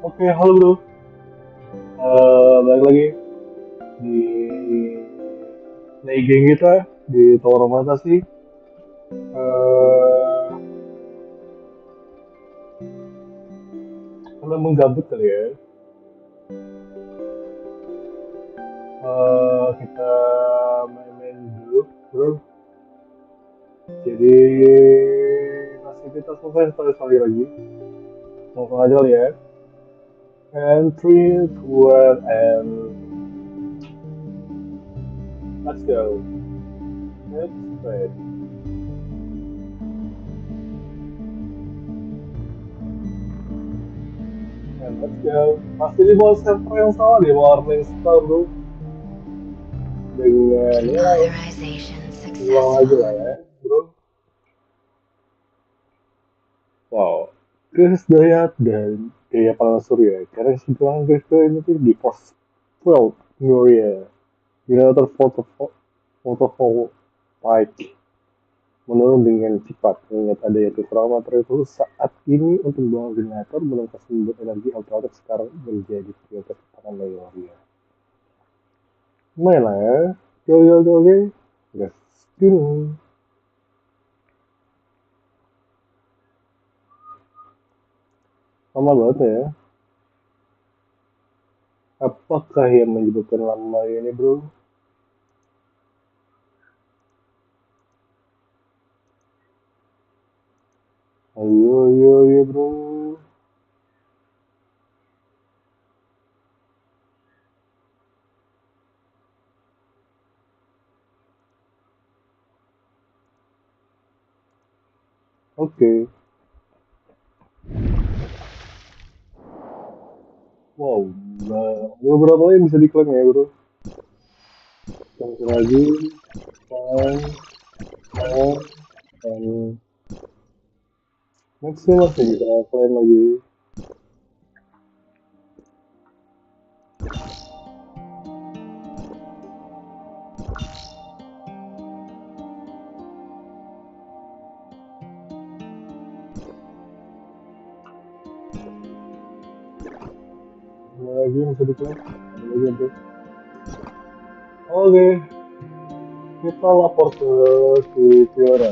Oke, halo bro. Balik lagi di geng kita di Tower Mata sih. Eh, Karena menggabut kali ya. Kita main-main dulu, bro. Jadi masih kita selesai sekali lagi. Langsung aja kali ya. And 3, 2, and let's go. Let's play. And let's go. Masih di bawah server yang sama di Warning Star bro. Dengan ya Authorization ulang aja successful. lah ya, bro. Wow, Chris Dayat dan Daya Palang Surya. Karena sekarang Chris Dayat itu di pos 12 Gloria. Generator photovoltaik menurun dengan cepat. Mengingat adanya kekurangan material itu saat ini untuk membangun generator menangkap sumber energi alternatif sekarang menjadi prioritas utama Gloria. Lumayan lah ya. Yo yo yo yo. Let's go. Lama banget ya. Apakah yang menyebabkan lama ini bro? Ayo, ayo, ayo bro. Oke. Wow, nah, beberapa yang bisa diklaim ya bro. Langsung lagi, dan, dan next masih bisa klaim lagi. Ada lagi yang bisa diklaim. Ada lagi bro. Oke, kita lapor ke si Tiara.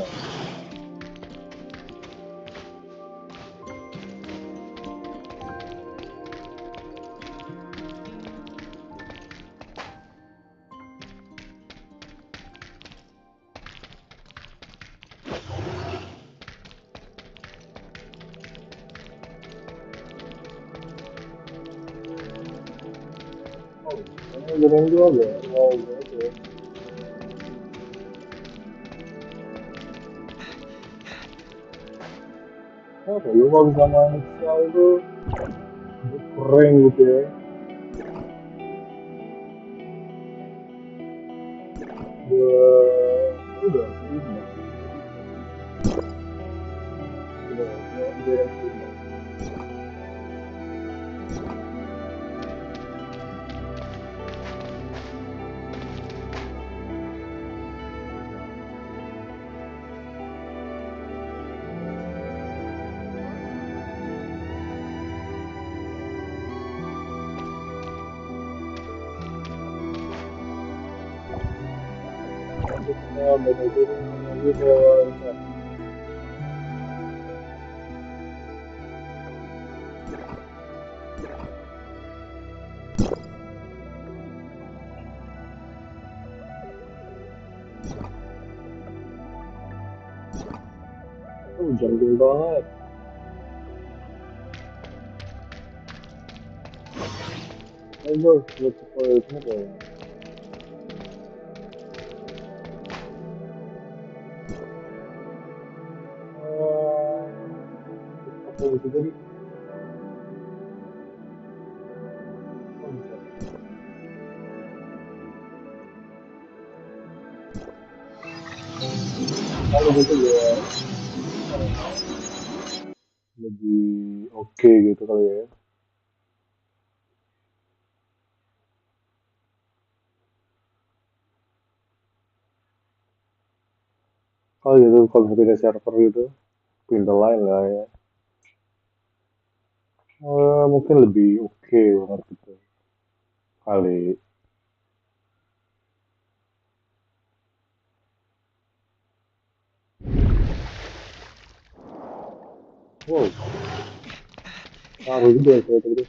Oh, ini jalan dua ya. Wow, oke. Apa lu kalau bisa main Excel itu keren gitu ya. Udah seimbang. Udah yang seimbang. Nanti kita benerin lagi ke jangkung banget. Ayo, buat supaya itu kayak apa itu tadi? Oh, bisa. Kalau gitu ya lebih oke gitu kali ya. Kalau gitu kalau pindah server gitu, pindah lain lah ya. Mungkin lebih oke banget gitu kali. Wow, ngaruh juga ya kayak tadi.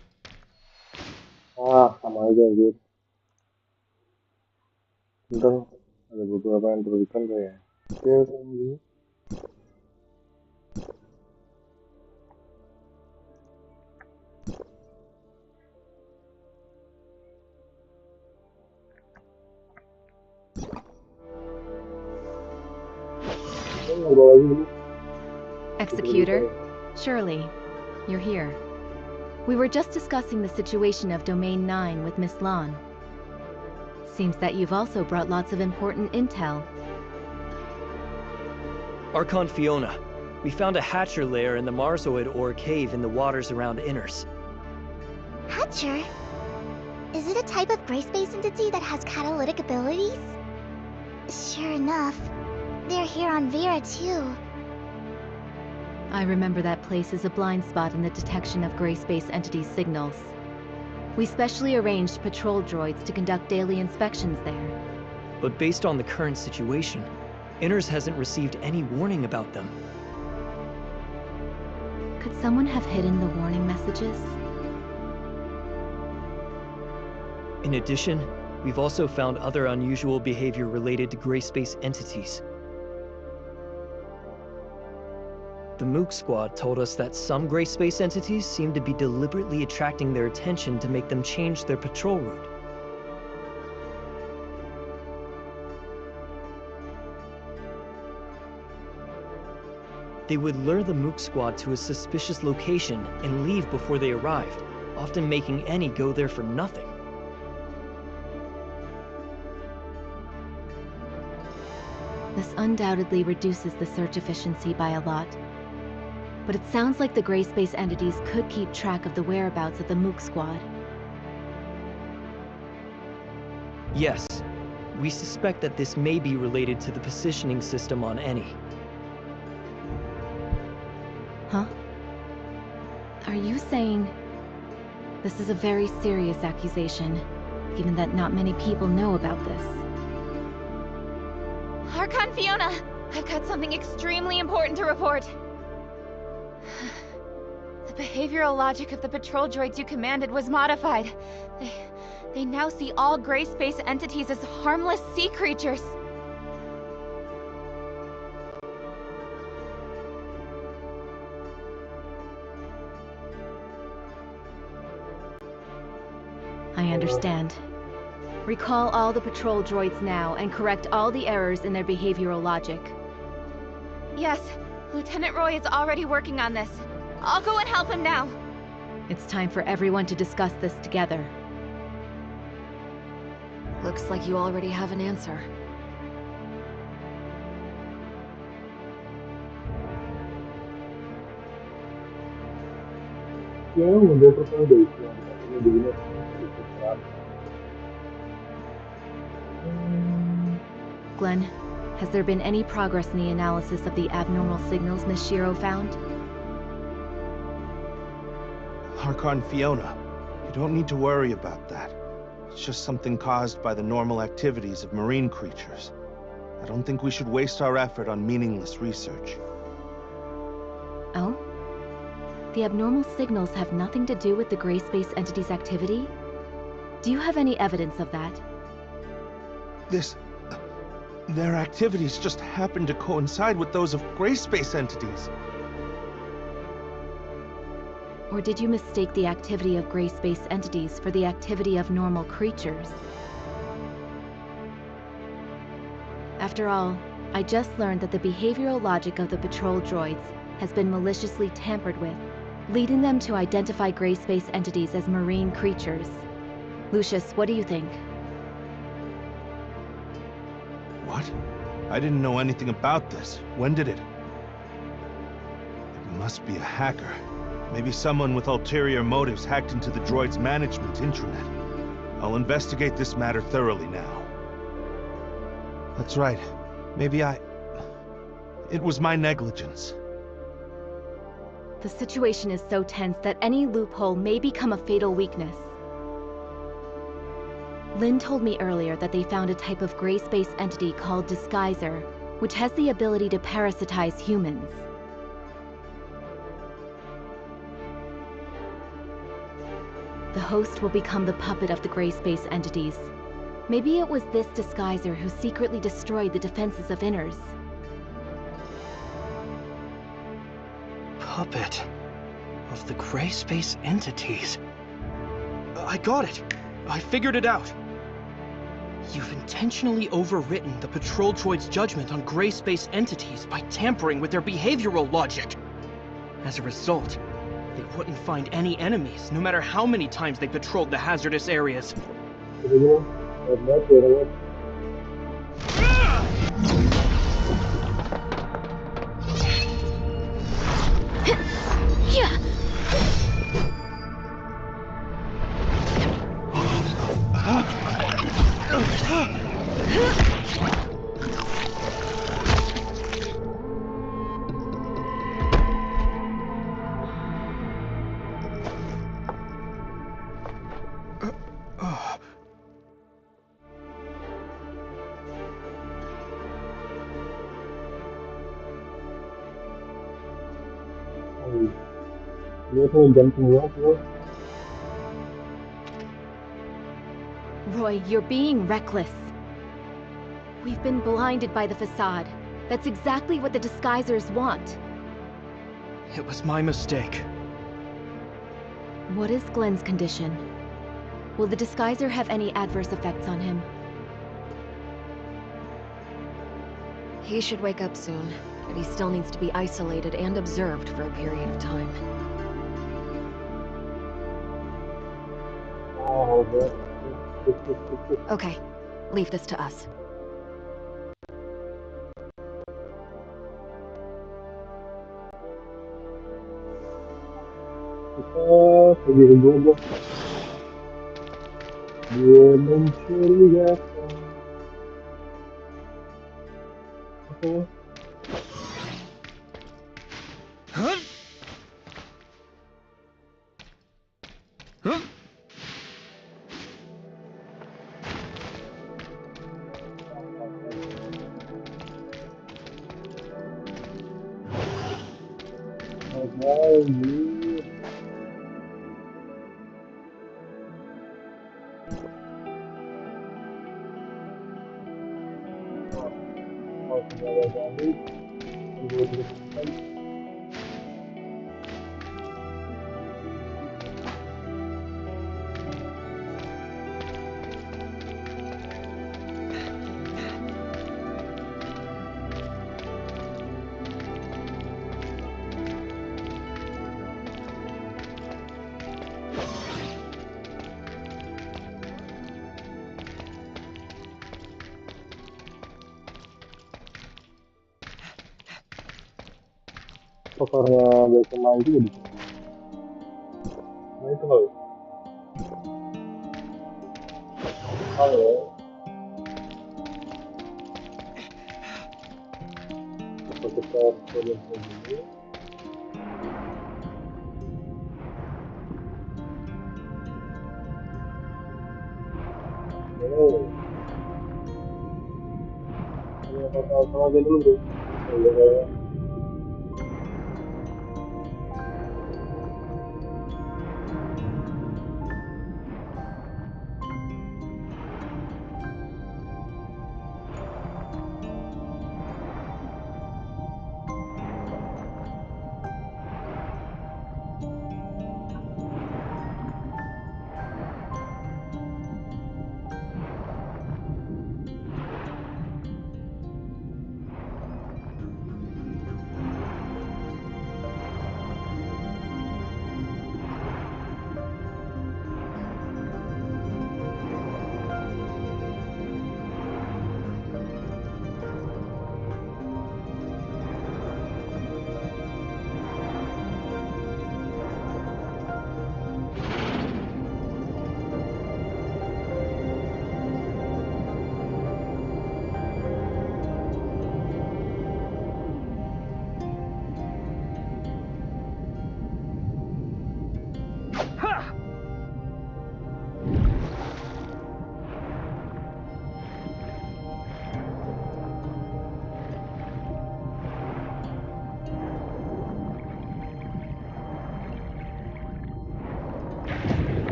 Sama aja gitu. Tentang ada beberapa yang berurutan kayak. Oke, sama gitu. Kita ngobrol lagi dulu. Kita Executor? Surely. You're here. We were just discussing the situation of Domain 9 with Miss Lon. Seems that you've also brought lots of important intel. Archon Fiona, we found a Hatcher lair in the Marsoid ore cave in the waters around Inners. Hatcher? Is it a type of gray-space entity that has catalytic abilities? Sure enough, they're here on Vera too. I remember that place is a blind spot in the detection of gray space entity signals. We specially arranged patrol droids to conduct daily inspections there. But based on the current situation, Inners hasn't received any warning about them. Could someone have hidden the warning messages? In addition, we've also found other unusual behavior related to gray space entities. The Mook Squad told us that some gray space entities seem to be deliberately attracting their attention to make them change their patrol route. They would lure the Mook Squad to a suspicious location and leave before they arrived, often making any go there for nothing. This undoubtedly reduces the search efficiency by a lot. But it sounds like the gray space entities could keep track of the whereabouts of the Mook Squad. Yes, we suspect that this may be related to the positioning system on Eni. Huh? Are you saying... This is a very serious accusation, given that not many people know about this. Archon Fiona, I've got something extremely important to report. The behavioral logic of the patrol droids you commanded was modified. They now see all gray space entities as harmless sea creatures. I understand. Recall all the patrol droids now and correct all the errors in their behavioral logic. Yes, Lieutenant Roy is already working on this. I'll go and help him now. It's time for everyone to discuss this together. Looks like you already have an answer. Ya, model pertama dari yang katanya digunakan untuk berapa? Glenn, has there been any progress in the analysis of the abnormal signals Miss Shiro found? Archon Fiona, you don't need to worry about that. It's just something caused by the normal activities of marine creatures. I don't think we should waste our effort on meaningless research. Oh? The abnormal signals have nothing to do with the gray space entity's activity? Do you have any evidence of that? Their activities just happen to coincide with those of gray space entities. Or did you mistake the activity of gray space entities for the activity of normal creatures? After all, I just learned that the behavioral logic of the patrol droids has been maliciously tampered with, leading them to identify gray space entities as marine creatures. Lucius, what do you think? What? I didn't know anything about this. When did it? It must be a hacker. Maybe someone with ulterior motives hacked into the droid's management intranet. I'll investigate this matter thoroughly now. That's right. Maybe it was my negligence. The situation is so tense that any loophole may become a fatal weakness. Lynn told me earlier that they found a type of gray space entity called Disguiser, which has the ability to parasitize humans. The host will become the puppet of the gray space entities. Maybe it was this Disguiser who secretly destroyed the defenses of Inners. Puppet of the gray space entities. I got it! I figured it out! You've intentionally overwritten the patrol droid's judgment on gray space entities by tampering with their behavioral logic. As a result, they wouldn't find any enemies, no matter how many times they patrolled the hazardous areas. Dia tuh jantung banget loh. Roy, you're being reckless. We've been blinded by the facade. That's exactly what the Disguisers want. It was my mistake. What is Glenn's condition? Will the Disguiser have any adverse effects on him? He should wake up soon, but he still needs to be isolated and observed for a period of time. Oh, udah. Okay, leave this to us. Kita pergi ke goblok. Dia mencurigakan. Oke. Huh? Huh? Lagi. Mau segala jadi. Belum ditemukan. Kok karena biasa main juga di sini. Nah itu loh. Halo. Apa kita coba dulu? Oh. Ini apa-apa aja dulu bro. Oh, ya.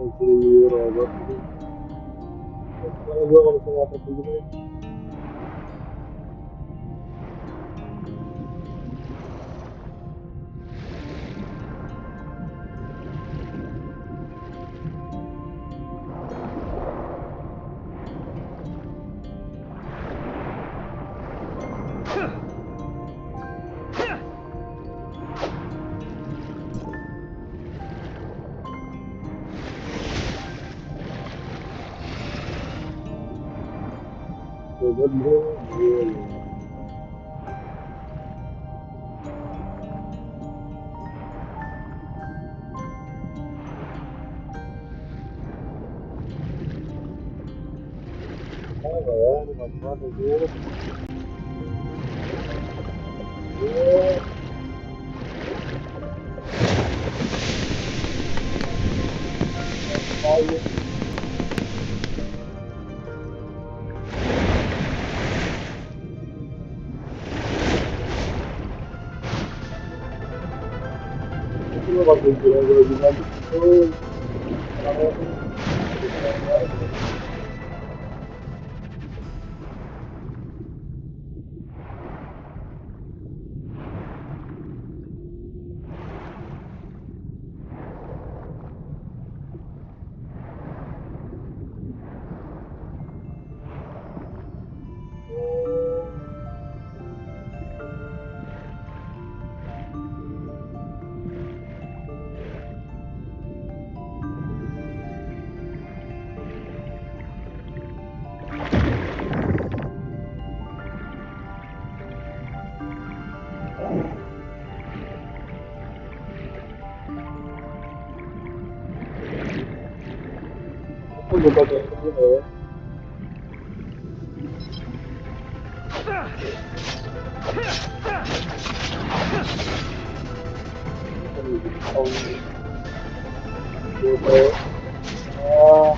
Anjir, robot itu. Makanya gue kalau misalnya apa begini, robot bro, bro. Apa ya, ini manfaat anjir. Iya, sekali. Itu lo pakai jalan gue lagi mati, tuh. Orangnya tuh, keren banget. Itu gue pakai ini ya. Kan lebih tahu gue kayak ah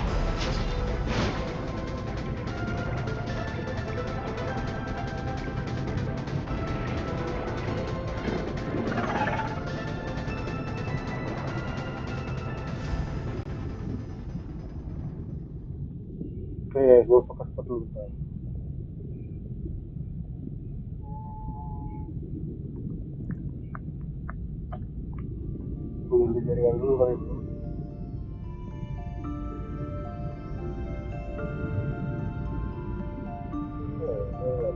kayak gue pakai spot dulu bentar. Gue ganti jaringan dulu kali bro. Nggak ada suara.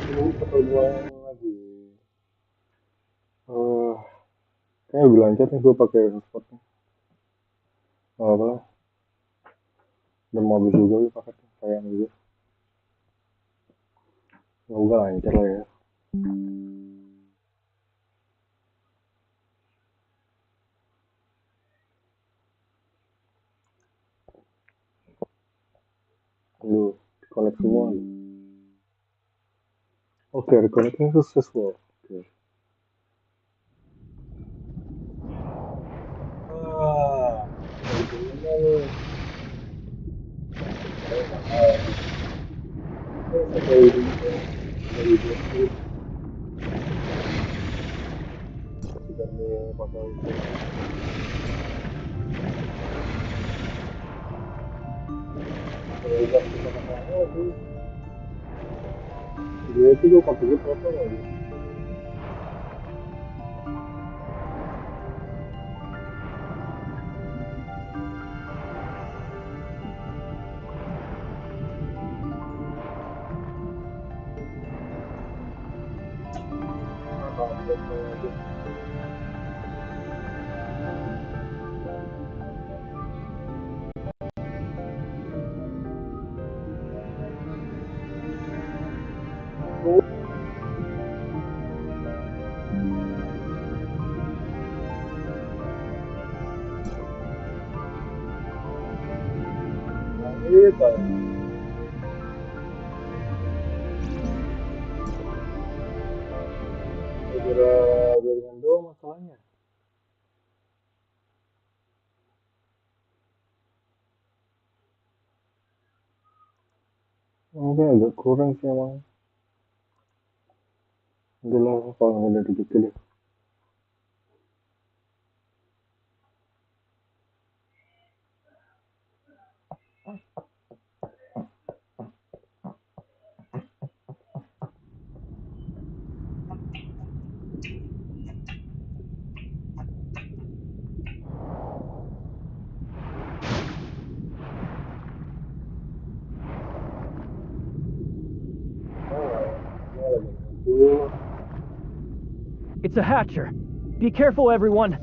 Ini foto gue lagi. Eh, Kayaknya lebih lancar nih gue pakai hotspotnya. Nggak apa lah. Dan mau habis juga gue pakai sayang juga. Semoga lancar lah ya. Lu connect semua lu. Oke, reconnecting successful. Oke. Ah, dari gimana nih? Saya nggak tahu. Ini sampai ini dari Bluetooth. Sudah nih pakai itu. Kalau udah kita pakai sih. Dia itu gue pakai gitu apa lagi? Apa update lagi? Oh, yang itu. Gara-gara jaringan doang masalahnya. Mungkin agak kurang sih emang. Udah lah kalau nggak dari gitu deh. It's a hatcher. Be careful, everyone.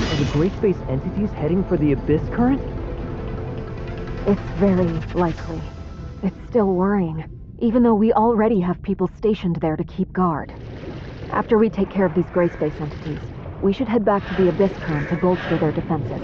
Are the Great Space entities heading for the Abyss current? It's very likely. It's still worrying, even though we already have people stationed there to keep guard. After we take care of these Gray Space entities, we should head back to the Abyss current to bolster their defenses.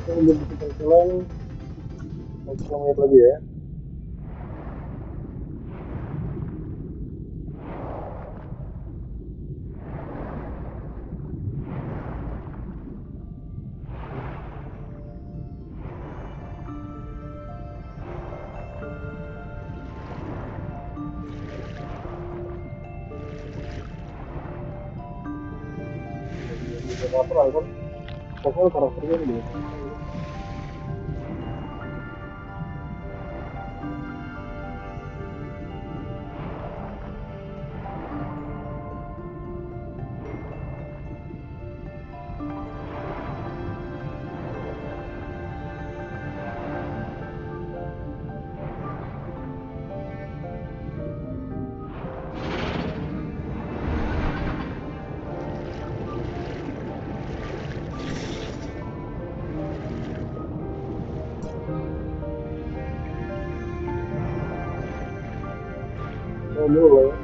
Oke, udah bikin pensilan. 10 menit lagi ya. Natural kan? Pokoknya karakternya udah dulu lah ya.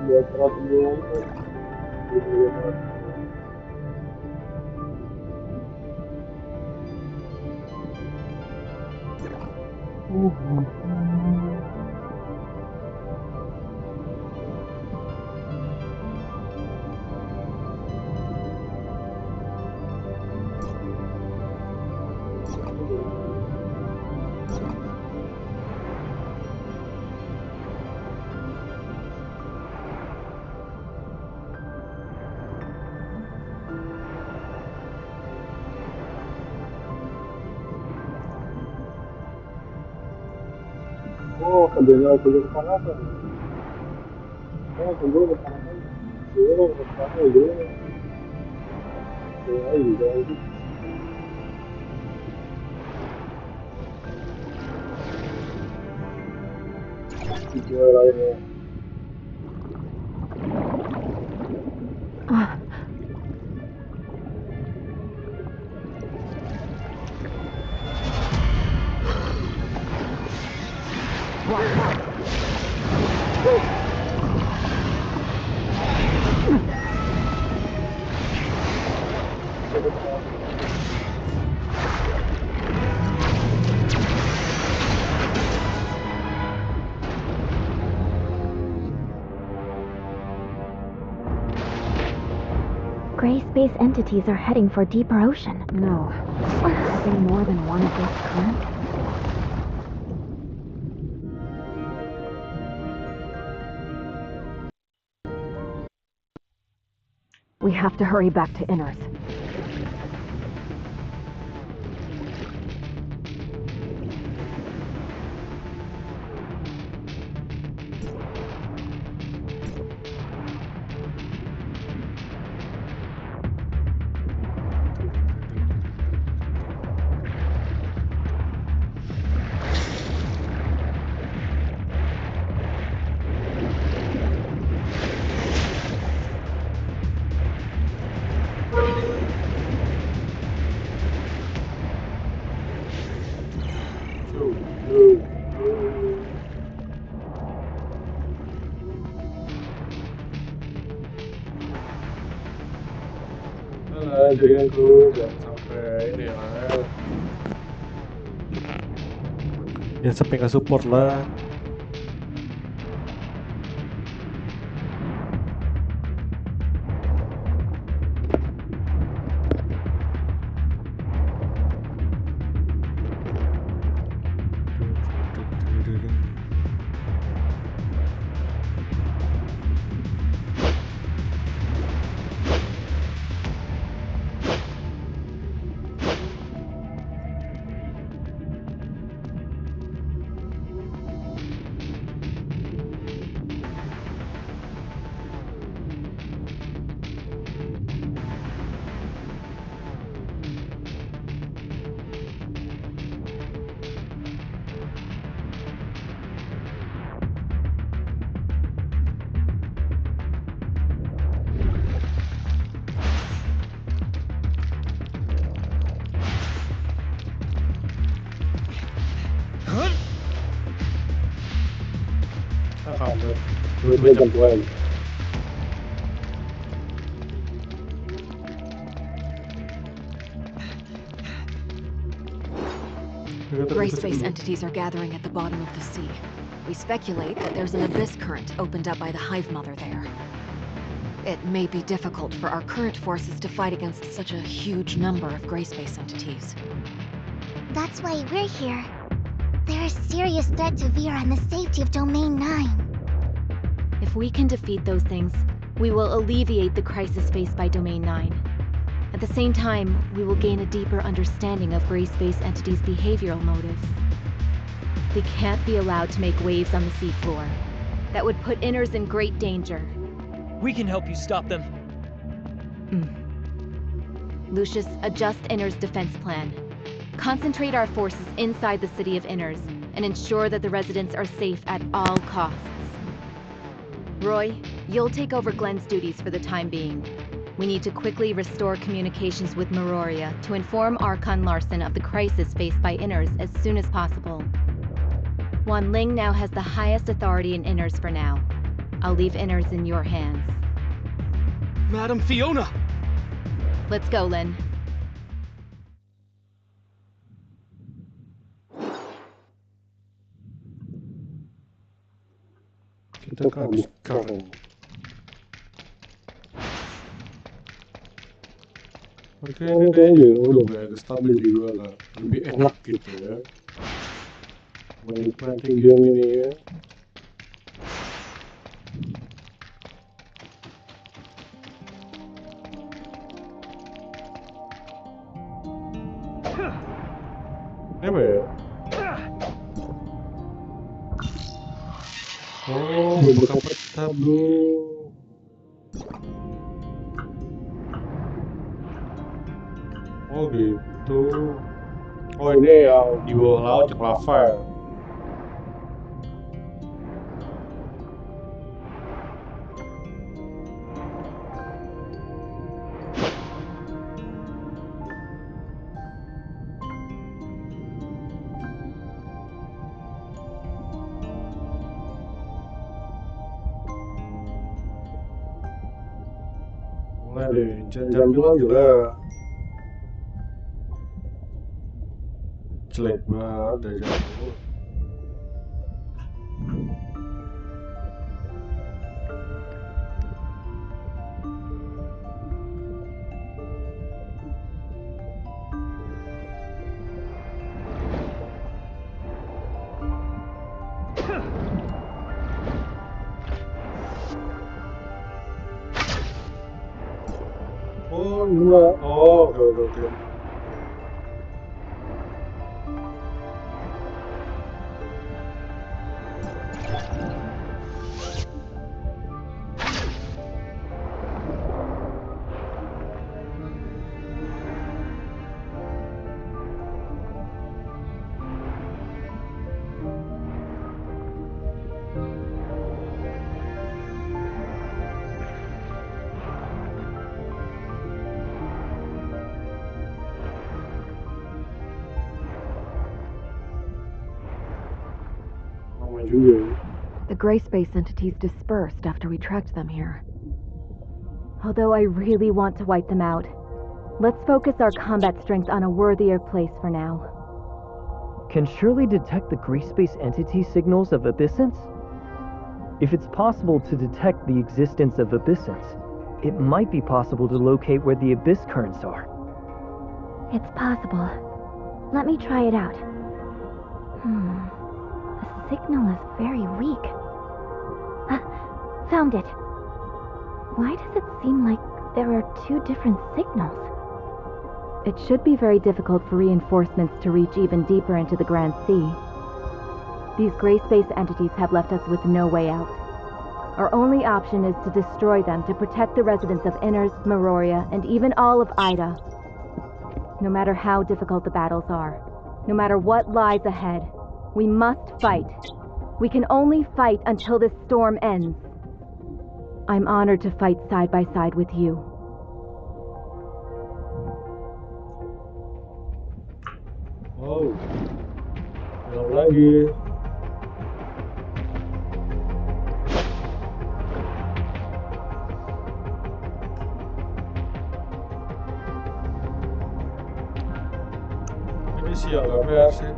di acara sebelumnya di acara sebelumnya. Oh, kerjanya kerja kepanasan. Oh, kerja kepanasan. Iya, kepanasan ya gimana? Ya, juga itu. Tiga lainnya. Gray space entities are heading for deeper ocean. No. Are there more than one of this current? We have to hurry back to Inners. Jaringan dulu, jangan sampai ini ya. Ya sampai nggak support lah. Dua jam lagi. Gray space entities are gathering at the bottom of the sea. We speculate that there's an abyss current opened up by the Hive Mother there. It may be difficult for our current forces to fight against such a huge number of gray space entities. That's why we're here. They're a serious threat to Vera and the safety of Domain 9. If we can defeat those things, we will alleviate the crisis faced by Domain 9. At the same time, we will gain a deeper understanding of gray space entities' behavioral motives. They can't be allowed to make waves on the seafloor. That would put Inners in great danger. We can help you stop them. Lucius, adjust Inners' defense plan. Concentrate our forces inside the city of Inners and ensure that the residents are safe at all costs. Roy, you'll take over Glenn's duties for the time being. We need to quickly restore communications with Meroria to inform Archon Larson of the crisis faced by Inners as soon as possible. Wan Ling now has the highest authority in Inners for now. I'll leave inners in your hands. Madam Fiona! Let's go, Lynn. Kita ke habis sekarang. Oke, ini kayaknya udah mulai agak stabil juga lah. Lebih enak gitu ya. Menikmati game ini ya. Apa ya? Oh, beberapa peta bro. Oh gitu. Oh ini yang di bawah laut yang lava ya. Mulai deh, jam bilang juga jelek banget dari jam dulu. Oh enggak. Oh oke. Lama juga ya. The gray space entities dispersed after we tracked them here. Although I really want to wipe them out, let's focus our combat strength on a worthier place for now. Can Shirley detect the gray space entity signals of abyssins? If it's possible to detect the existence of abyssins, it might be possible to locate where the abyss currents are. It's possible. Let me try it out. The signal is very weak. Found it. Why does it seem like there are two different signals? It should be very difficult for reinforcements to reach even deeper into the Grand Sea. These gray space entities have left us with no way out. Our only option is to destroy them to protect the residents of Inners, Meroria, and even all of Ida. No matter how difficult the battles are, no matter what lies ahead, we must fight. We can only fight until this storm ends. I'm honored to fight side by side with you. Oh, yang lagi. Ini siang gak fair sih.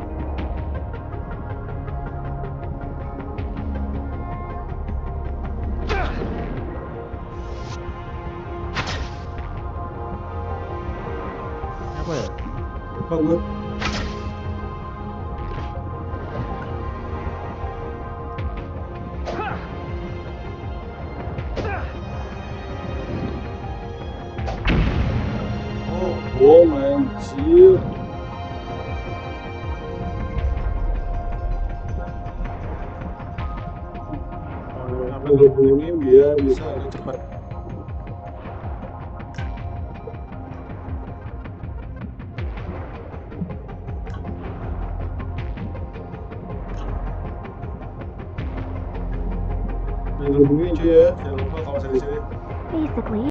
Apa ya? Lupa gue. Oh, anjir. Ambil gabung ini biar bisa agak cepat. Ambil gabungin cuy ya, jangan lupa kalau saya di sini. Basically,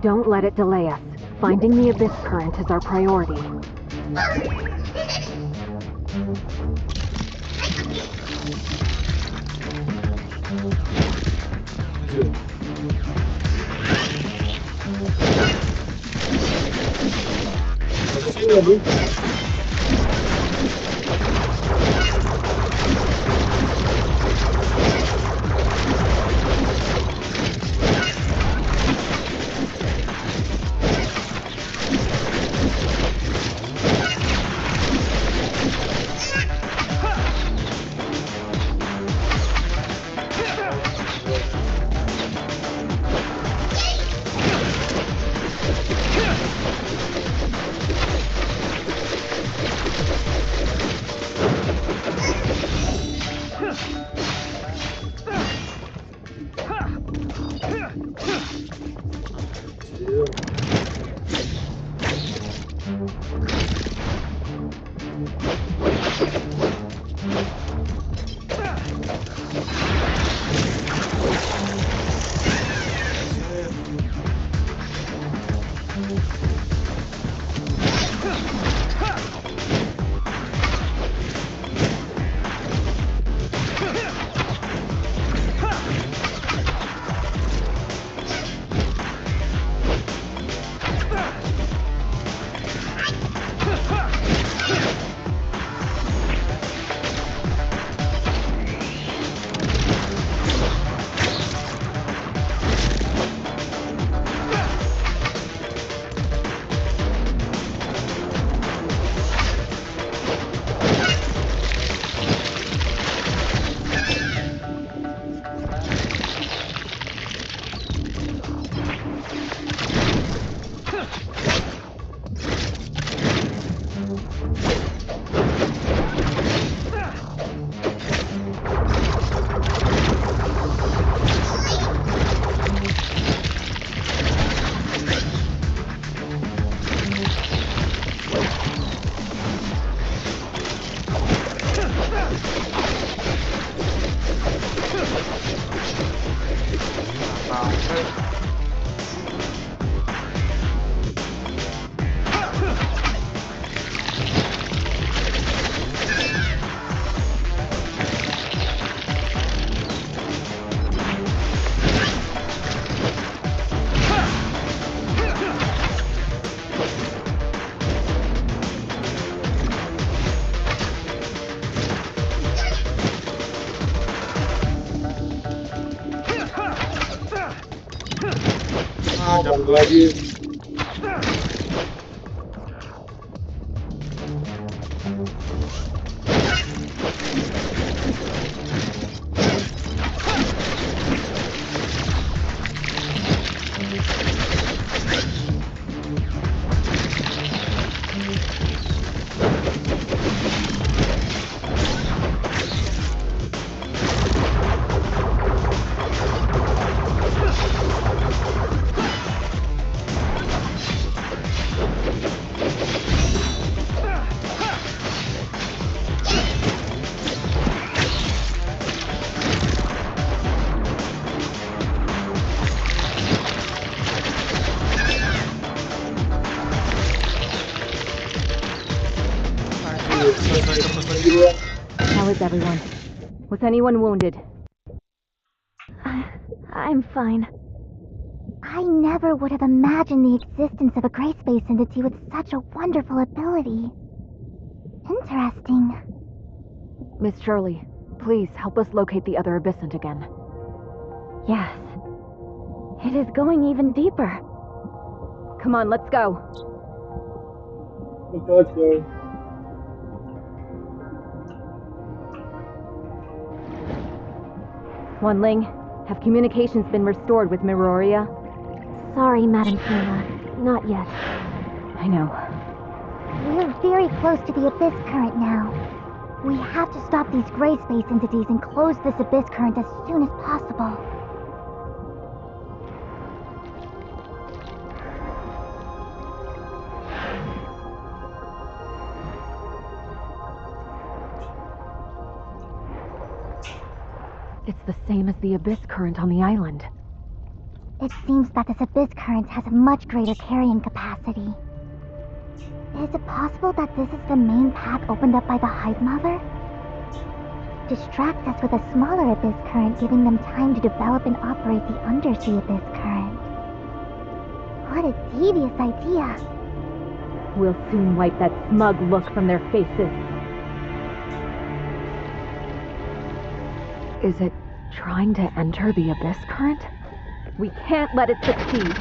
Don't let it delay us. Finding the abyss current is our priority. Sini ya, Bu. Jam lagi. How is everyone? Was anyone wounded? I'm fine. I never would have imagined the existence of a gray space entity with such a wonderful ability. Interesting. Miss Shirley, please help us locate the other abyssant again. Yes. It is going even deeper. Come on, let's go. Let's go. Wan Ling, have communications been restored with Miroria? Sorry, Madam Fiona. Not yet. I know. We're very close to the abyss current now. We have to stop these gray space entities and close this abyss current as soon as possible. It's the same as the abyss current on the island. It seems that this abyss current has a much greater carrying capacity. Is it possible that this is the main path opened up by the Hive Mother? distract us with a smaller abyss current, giving them time to develop and operate the undersea abyss current. What a devious idea. We'll soon wipe that smug look from their faces. Is it trying to enter the abyss current? We can't let it succeed.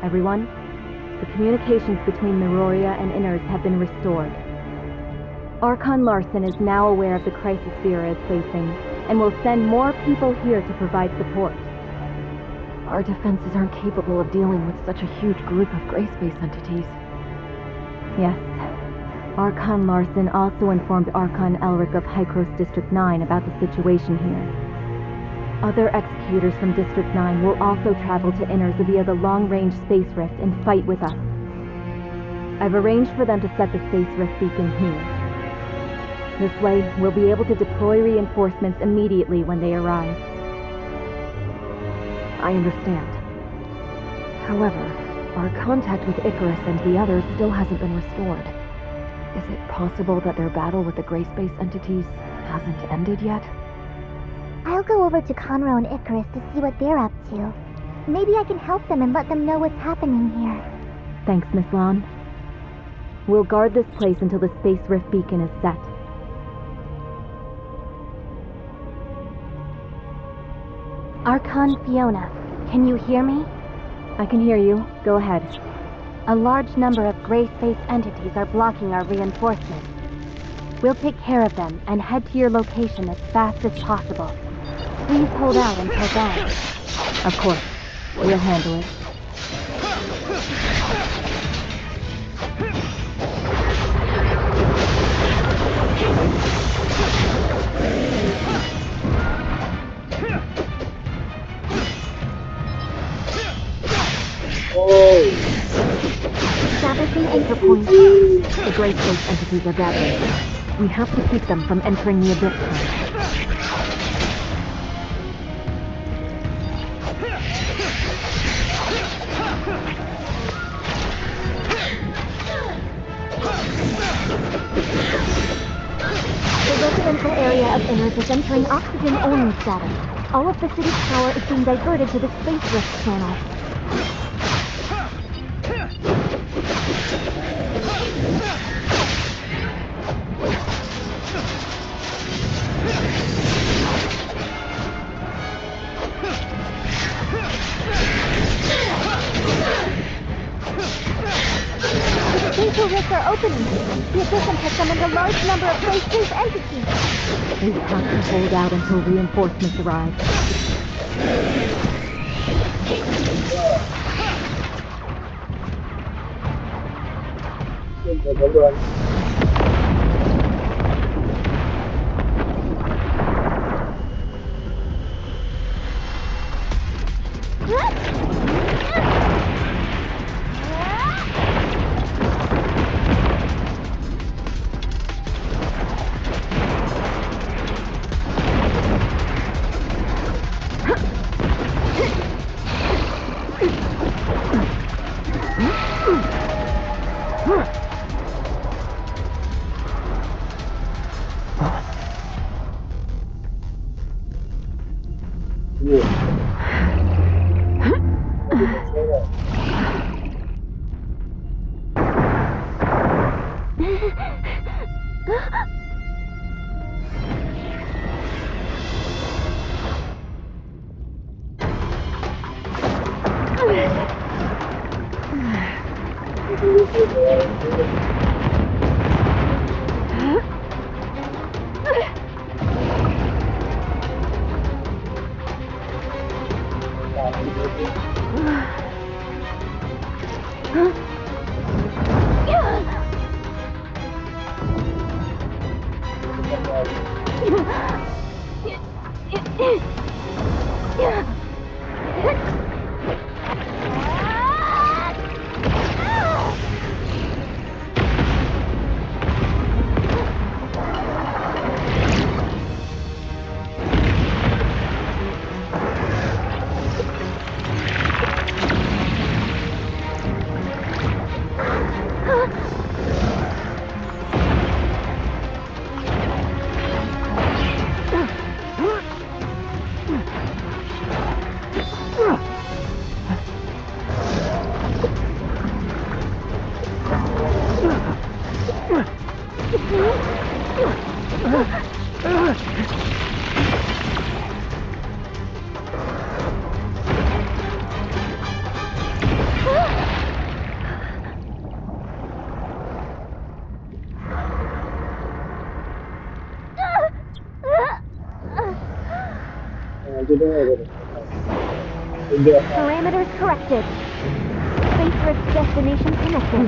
Everyone, the communications between Meroria and Inners have been restored. Archon Larson is now aware of the crisis Vera is facing, and will send more people here to provide support. Our defenses aren't capable of dealing with such a huge group of gray space entities. Yes. Archon Larson also informed Archon Elric of Hykros District 9 about the situation here. Other executors from District 9 will also travel to Inners via the long-range space rift and fight with us. I've arranged for them to set the space rift beacon here. This way, we'll be able to deploy reinforcements immediately when they arrive. I understand. However, our contact with Icarus and the others still hasn't been restored. Is it possible that their battle with the gray space entities hasn't ended yet? I'll go over to Conroe and Icarus to see what they're up to. Maybe I can help them and let them know what's happening here. Thanks, Miss Lon. We'll guard this place until the Space Rift beacon is set. Archon Fiona, can you hear me? I can hear you. Go ahead. A large number of gray space entities are blocking our reinforcements. We'll take care of them and head to your location as fast as possible. Please hold out until then. Of course. We'll handle it. Establishing anchor point. The gray space entities are gathering. We have to keep them from entering the abyss tunnel. The residential area of Inners is entering oxygen-only status. All of the city's power is being diverted to the Space Rift channel. The spatial rifts are opening. The Abyssum has summoned a large number of gray space entities. We have to hold out until reinforcements arrive. Parameters corrected. Space Rift destination connected.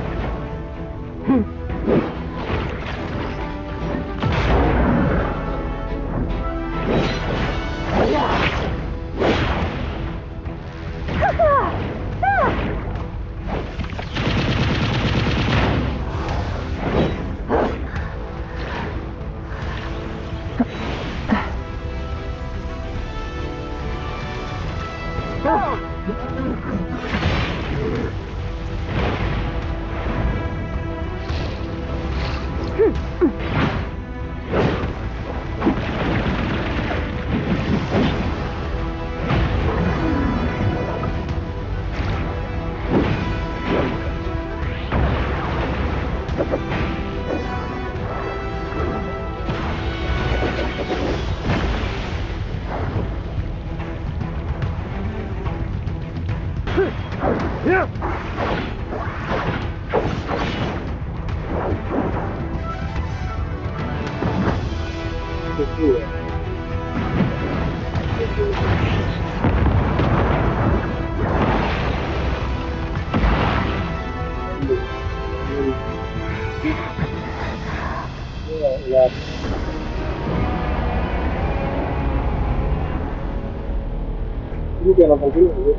Lihat. Ini kayak nonton film gitu.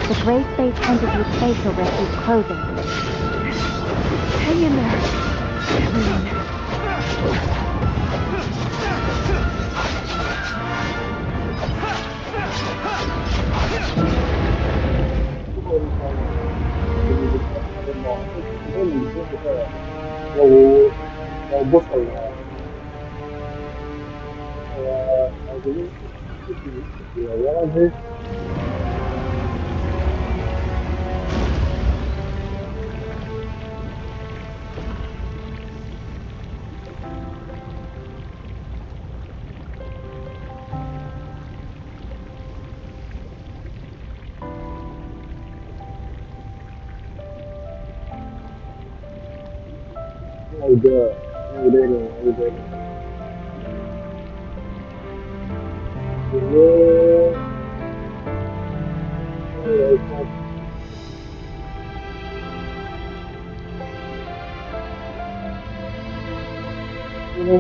The gray space entity's facial rift is closing. Hang in there, everyone. Mau bos kayak ini ya sih. Udah nih. Ini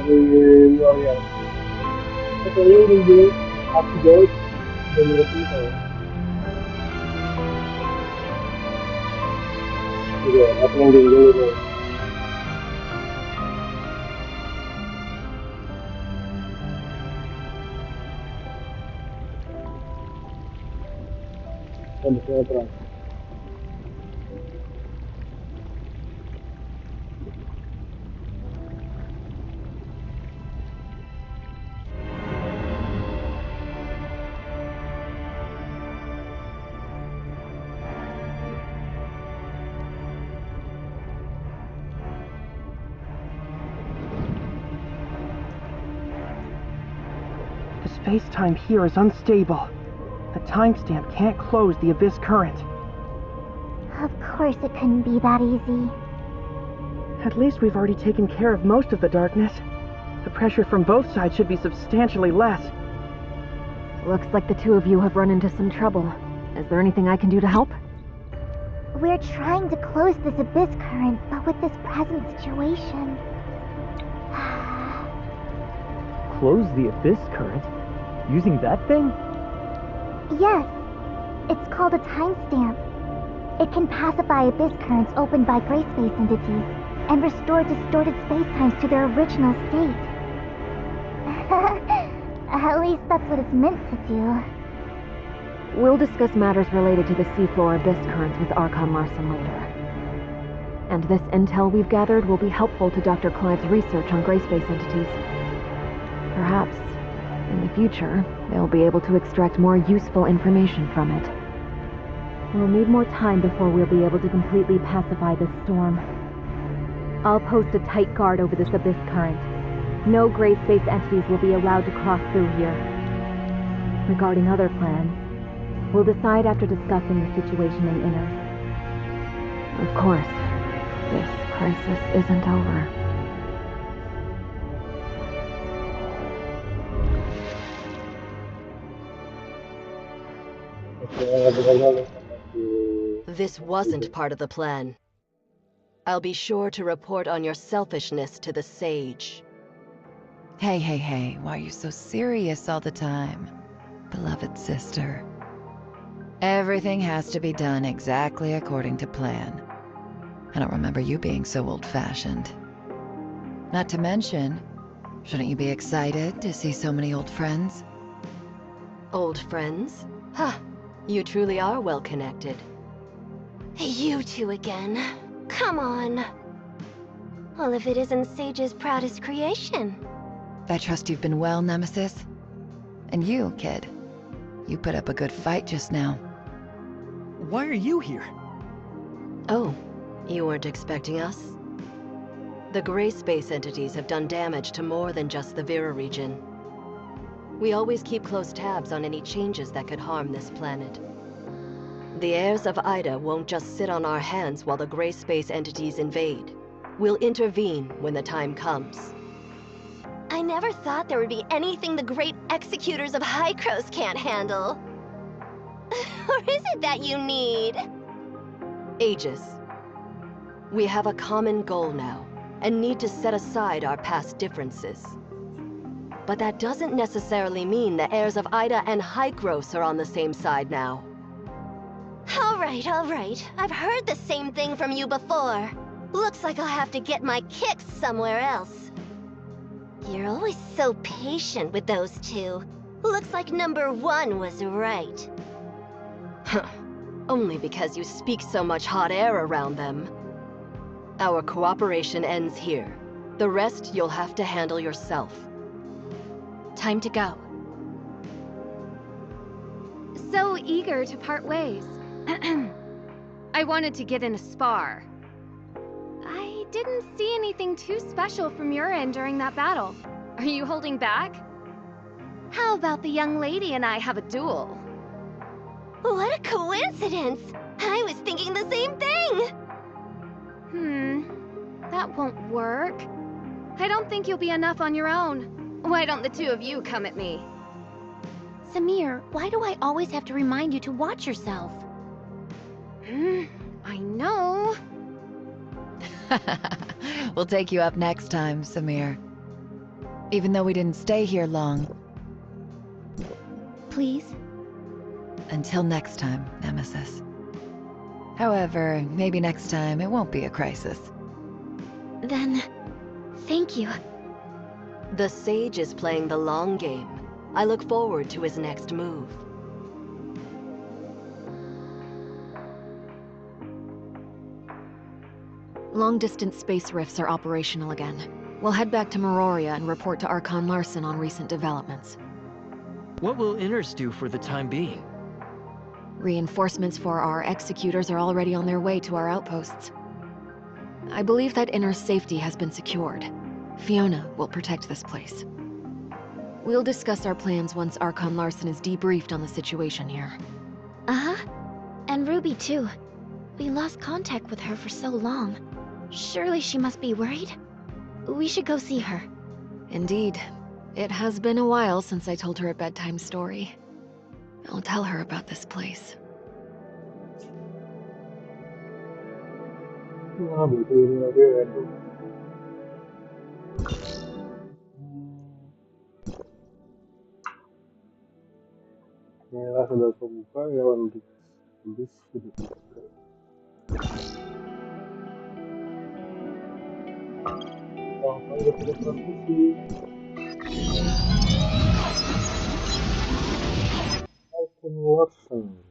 dari luar ya. Katanya ini aku jauh dan ngerti saya. Iya, aku yang dulu nih. Dan terang. The space-time here is unstable. The timestamp can't close the abyss current. Of course it couldn't be that easy. At least we've already taken care of most of the darkness. The pressure from both sides should be substantially less. Looks like the two of you have run into some trouble. Is there anything I can do to help? We're trying to close this abyss current, but with this present situation... Close the abyss current? Using that thing? Yes, it's called a timestamp. It can pacify abyss currents opened by gray space entities and restore distorted spacetimes to their original state. At least that's what it's meant to do. We'll discuss matters related to the seafloor abyss currents with Archon Larson later. And this intel we've gathered will be helpful to Dr. Clive's research on gray space entities. Perhaps, in the future, they'll be able to extract more useful information from it. We'll need more time before we'll be able to completely pacify this storm. I'll post a tight guard over this abyss current. No gray space entities will be allowed to cross through here. Regarding other plans, we'll decide after discussing the situation in Inners. Of course, this crisis isn't over. This wasn't part of the plan. I'll be sure to report on your selfishness to the Sage. Hey, why are you so serious all the time? Beloved sister. Everything has to be done exactly according to plan. I don't remember you being so old-fashioned. Not to mention, shouldn't you be excited to see so many old friends? Old friends? Huh. You truly are well connected. You two again. Come on. Well, if it isn't Sage's proudest creation. I trust you've been well, Nemesis. And you, kid. You put up a good fight just now. Why are you here? Oh, you weren't expecting us? The gray space entities have done damage to more than just the Vera region. We always keep close tabs on any changes that could harm this planet. The heirs of Ida won't just sit on our hands while the gray space entities invade. We'll intervene when the time comes. I never thought there would be anything the great executors of Hykros can't handle. Or is it that you need? Aegis. We have a common goal now, and need to set aside our past differences. But that doesn't necessarily mean the heirs of Ida and Hykros are on the same side now. All right. I've heard the same thing from you before. Looks like I'll have to get my kicks somewhere else. You're always so patient with those two. Looks like number one was right. Huh. Only because you speak so much hot air around them. Our cooperation ends here. The rest you'll have to handle yourself. Time to go. So eager to part ways. I wanted to get in a spar. I didn't see anything too special from your end during that battle. Are you holding back? How about the young lady and I have a duel? What a coincidence! I was thinking the same thing! That won't work. I don't think you'll be enough on your own. Why don't the two of you come at me? Samir, why do I always have to remind you to watch yourself? I know. We'll take you up next time, Samir. Even though we didn't stay here long. Please? Until next time, Nemesis. However, maybe next time it won't be a crisis. Then, thank you. The Sage is playing the long game. I look forward to his next move. Long-distance space rifts are operational again. We'll head back to Meroria and report to Archon Larson on recent developments. What will Inners do for the time being? Reinforcements for our executors are already on their way to our outposts. I believe that Inners' safety has been secured. Fiona will protect this place. We'll discuss our plans once Archon Larson is debriefed on the situation here. Uh-huh. And Ruby, too. We lost contact with her for so long. Surely she must be worried? We should go see her. Indeed. It has been a while since I told her a bedtime story. I'll tell her about this place. Inilah sudah kebuka ya untuk habis video. Langsung udah tidak transmisi. Icon Watson.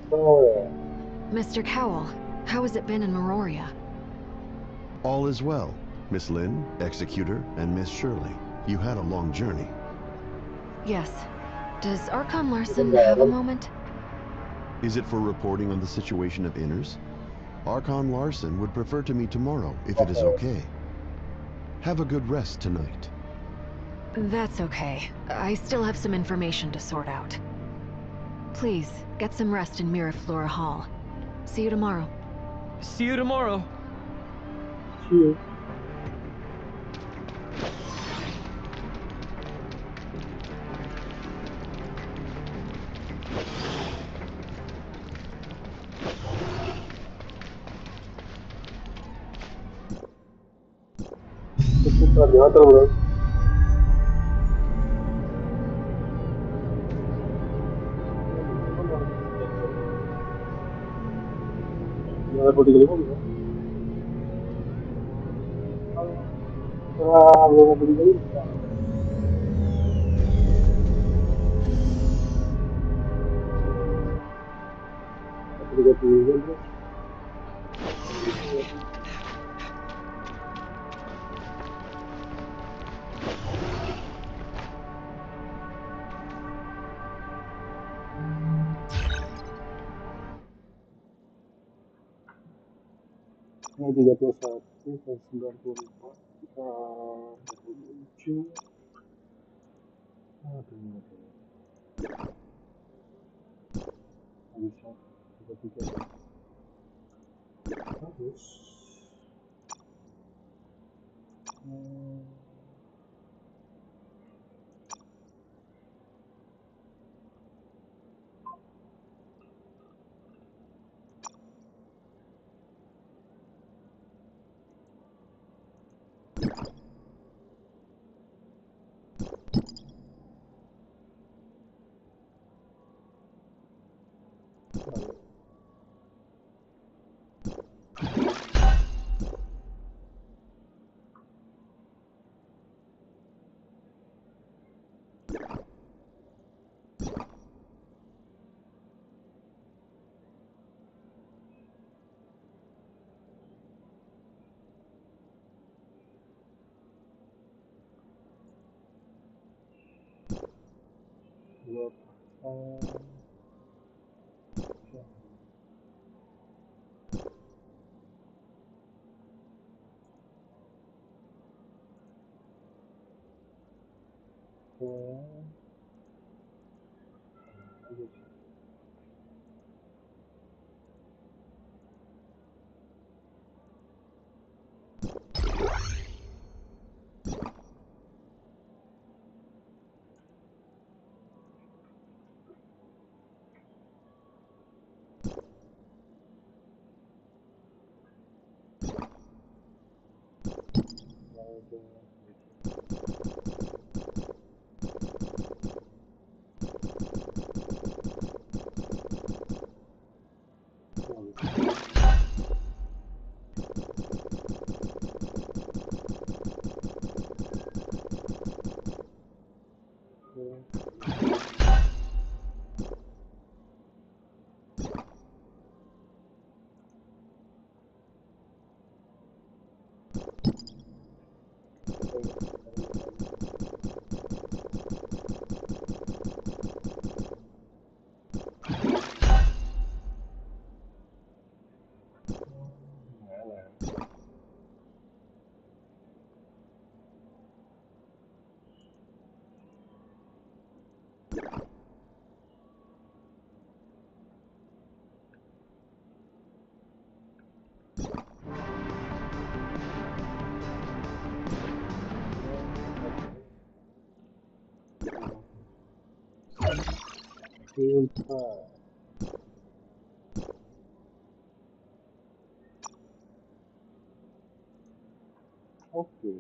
Oh, Mr. Cowell, how has it been in Meroria? All is well, Miss Lynn, Executor, and Miss Shirley. You had a long journey. Yes. Does Archon Larson have a moment? Is it for reporting on the situation of Inners? Archon Larson would prefer to meet tomorrow, if it is okay. Have a good rest tonight. That's okay. I still have some information to sort out. Please, get some rest in Miraflora Hall. See you tomorrow. See you tomorrow. cheers. Kita di hotel, bro. Level 35 bisa. Level 35 bisa. Level 33 bro. Ini 31, 94, 27. Aduh, nggak bisa. 33. Bagus. Dua pasang. Tanpa. Oke.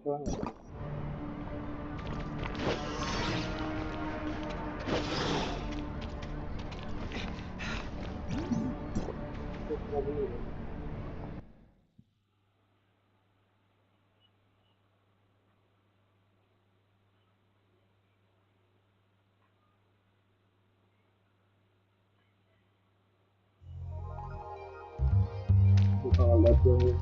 Coba. Bukan batu.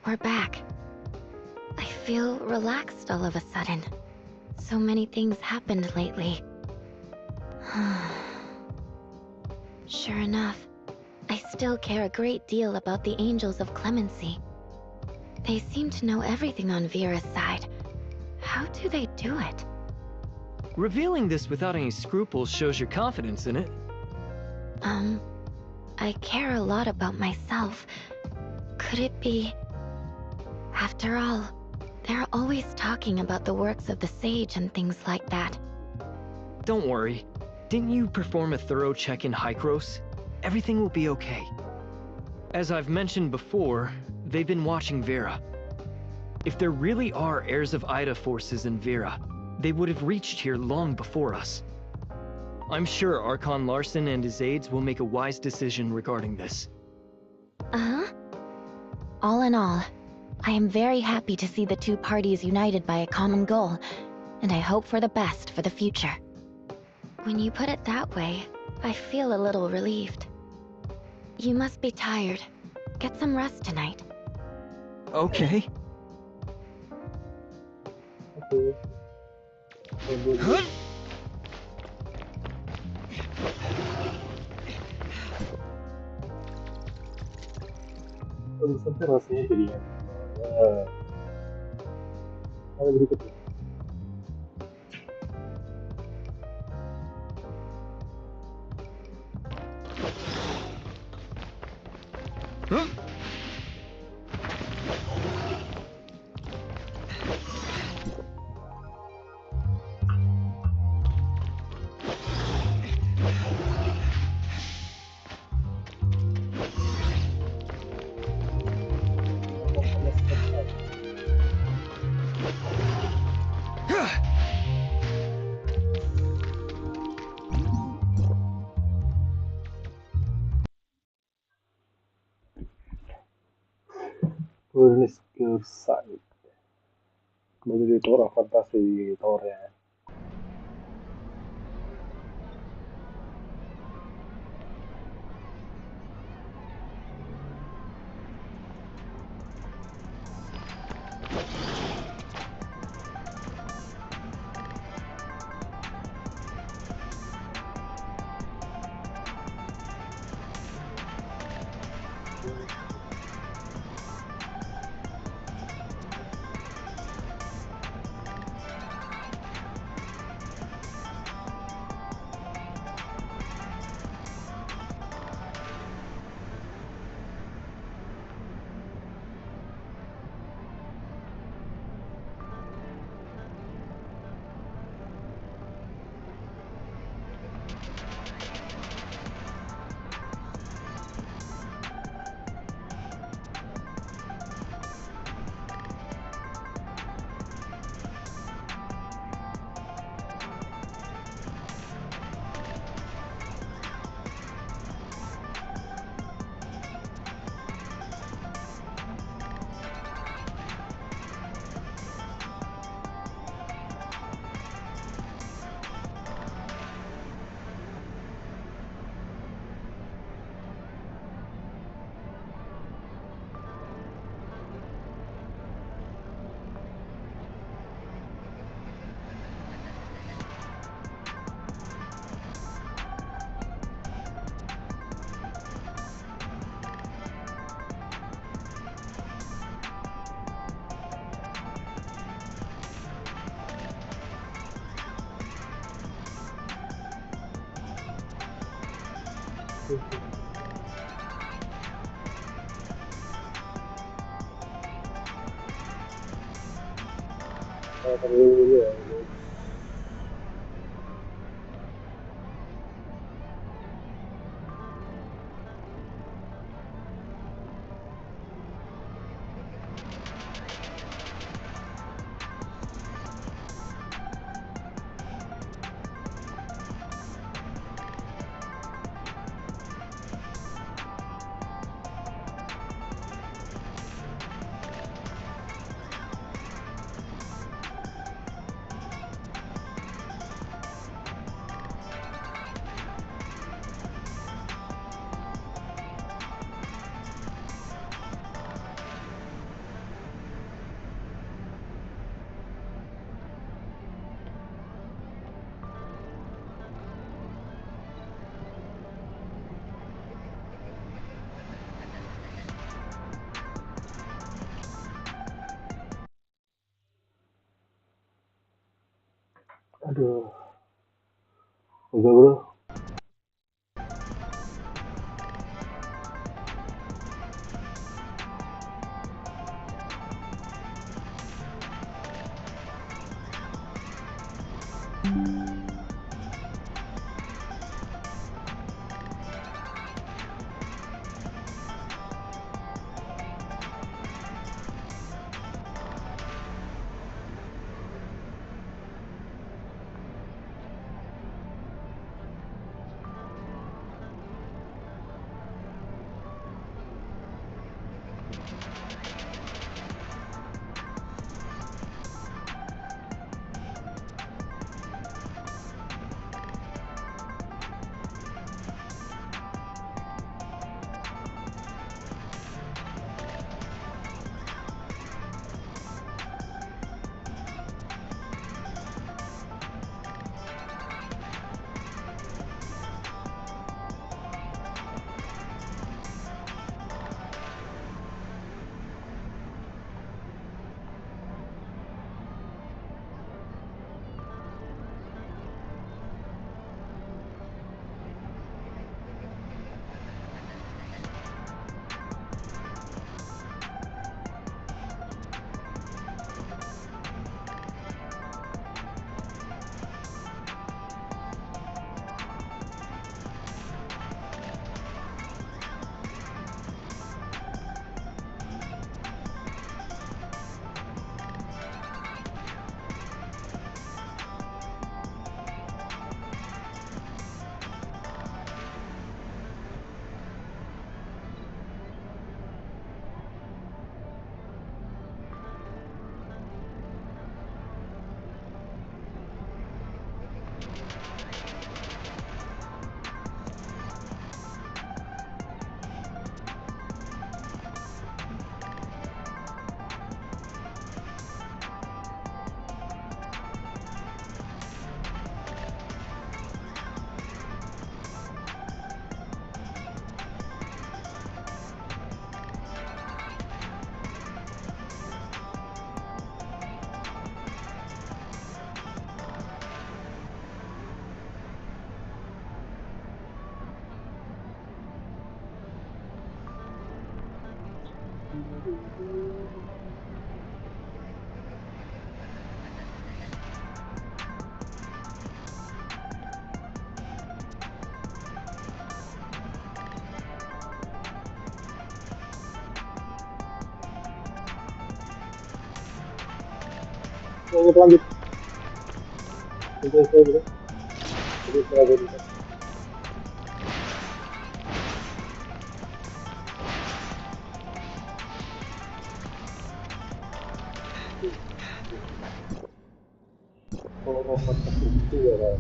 We're back. I feel relaxed all of a sudden. So many things happened lately. Sure enough, I still care a great deal about the Angels of Clemency. They seem to know everything on Vera's side. How do they do it? Revealing this without any scruples shows your confidence in it. I care a lot about myself. Could it be... After all, they're always talking about the works of the sage and things like that. Don't worry. Didn't you perform a thorough check in Hykros? Everything will be okay. As I've mentioned before, they've been watching Vera. If there really are heirs of Ida forces in Vera, they would have reached here long before us. I'm sure Archon Larson and his aides will make a wise decision regarding this. Uh-huh. All in all, I am very happy to see the two parties united by a common goal, and I hope for the best for the future. When you put it that way, I feel a little relieved. You must be tired. Get some rest tonight. Okay. Oke. Barusan tuh rasanya jadi enak banget. Ayo berikutnya. Furnace Site. Kembali di Tower of Fantasy Tower ya. Aduh, enggak bro. Lanjut lanjut. Lanjut bro. Lanjut. Oh, kontak itu ya kan.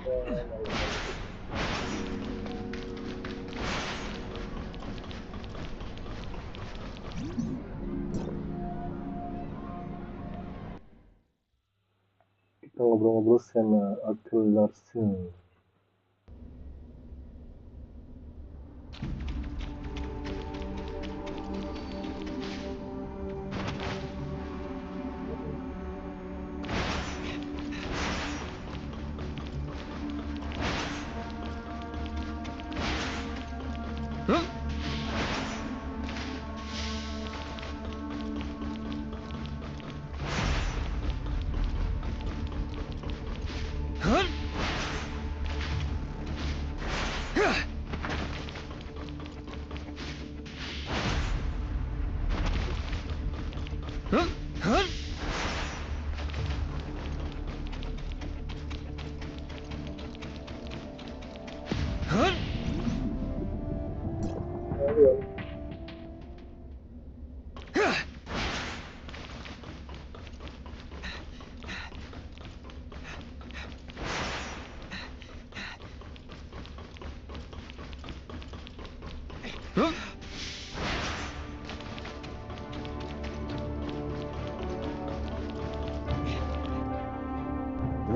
Kita ngobrol-ngobrol sama Arthur Larsen.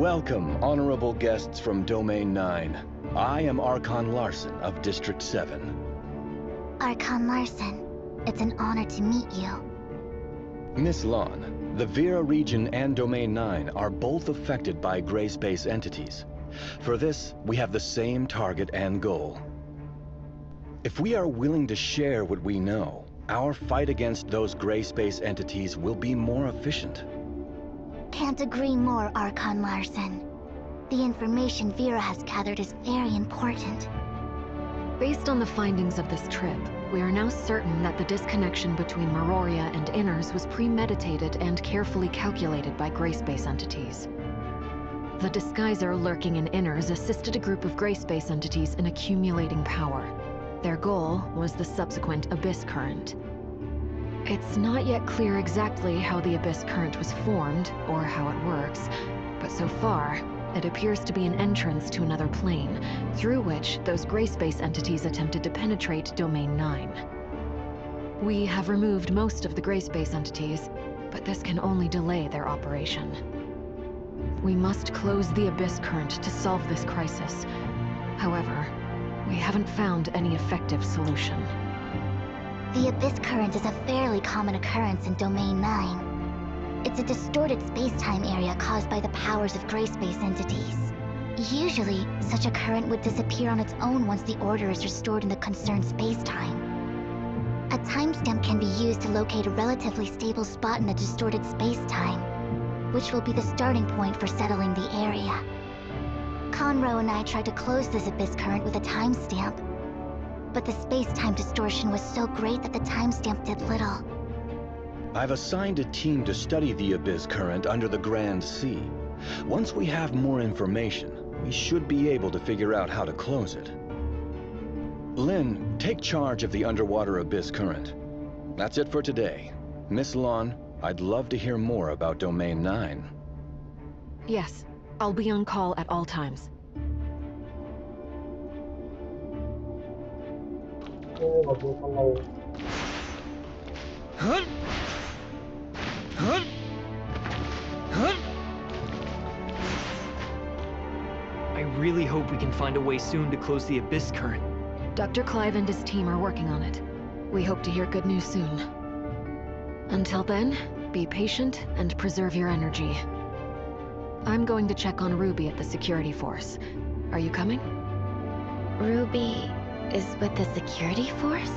Welcome, honorable guests from Domain 9. I am Archon Larsen of District 7. Archon Larsen, it's an honor to meet you. Miss Lon, the Vera region and Domain 9 are both affected by gray space entities. For this, we have the same target and goal. If we are willing to share what we know, our fight against those gray space entities will be more efficient. Can't agree more, Archon Larsen. The information Vera has gathered is very important. Based on the findings of this trip, we are now certain that the disconnection between Meroria and Inners was premeditated and carefully calculated by gray space entities. The disguiser lurking in Inners assisted a group of gray space entities in accumulating power. Their goal was the subsequent Abyss Current. It's not yet clear exactly how the Abyss Current was formed, or how it works, but so far, it appears to be an entrance to another plane, through which those gray space entities attempted to penetrate Domain 9. We have removed most of the gray space entities, but this can only delay their operation. We must close the Abyss Current to solve this crisis. However, we haven't found any effective solution. The Abyss Current is a fairly common occurrence in Domain 9. It's a distorted space-time area caused by the powers of gray space entities. Usually, such a current would disappear on its own once the order is restored in the concerned space-time. A timestamp can be used to locate a relatively stable spot in the distorted space-time, which will be the starting point for settling the area. Conroe and I tried to close this Abyss Current with a timestamp, but the space-time distortion was so great that the timestamp did little. I've assigned a team to study the Abyss Current under the Grand Sea. Once we have more information, we should be able to figure out how to close it. Lynn, take charge of the underwater Abyss Current. That's it for today. Miss Lon, I'd love to hear more about Domain 9. Yes, I'll be on call at all times. I really hope we can find a way soon to close the Abyss Current. Dr. Clive and his team are working on it. We hope to hear good news soon. Until then, be patient and preserve your energy. I'm going to check on Ruby at the security force. Are you coming? Ruby is with the security force?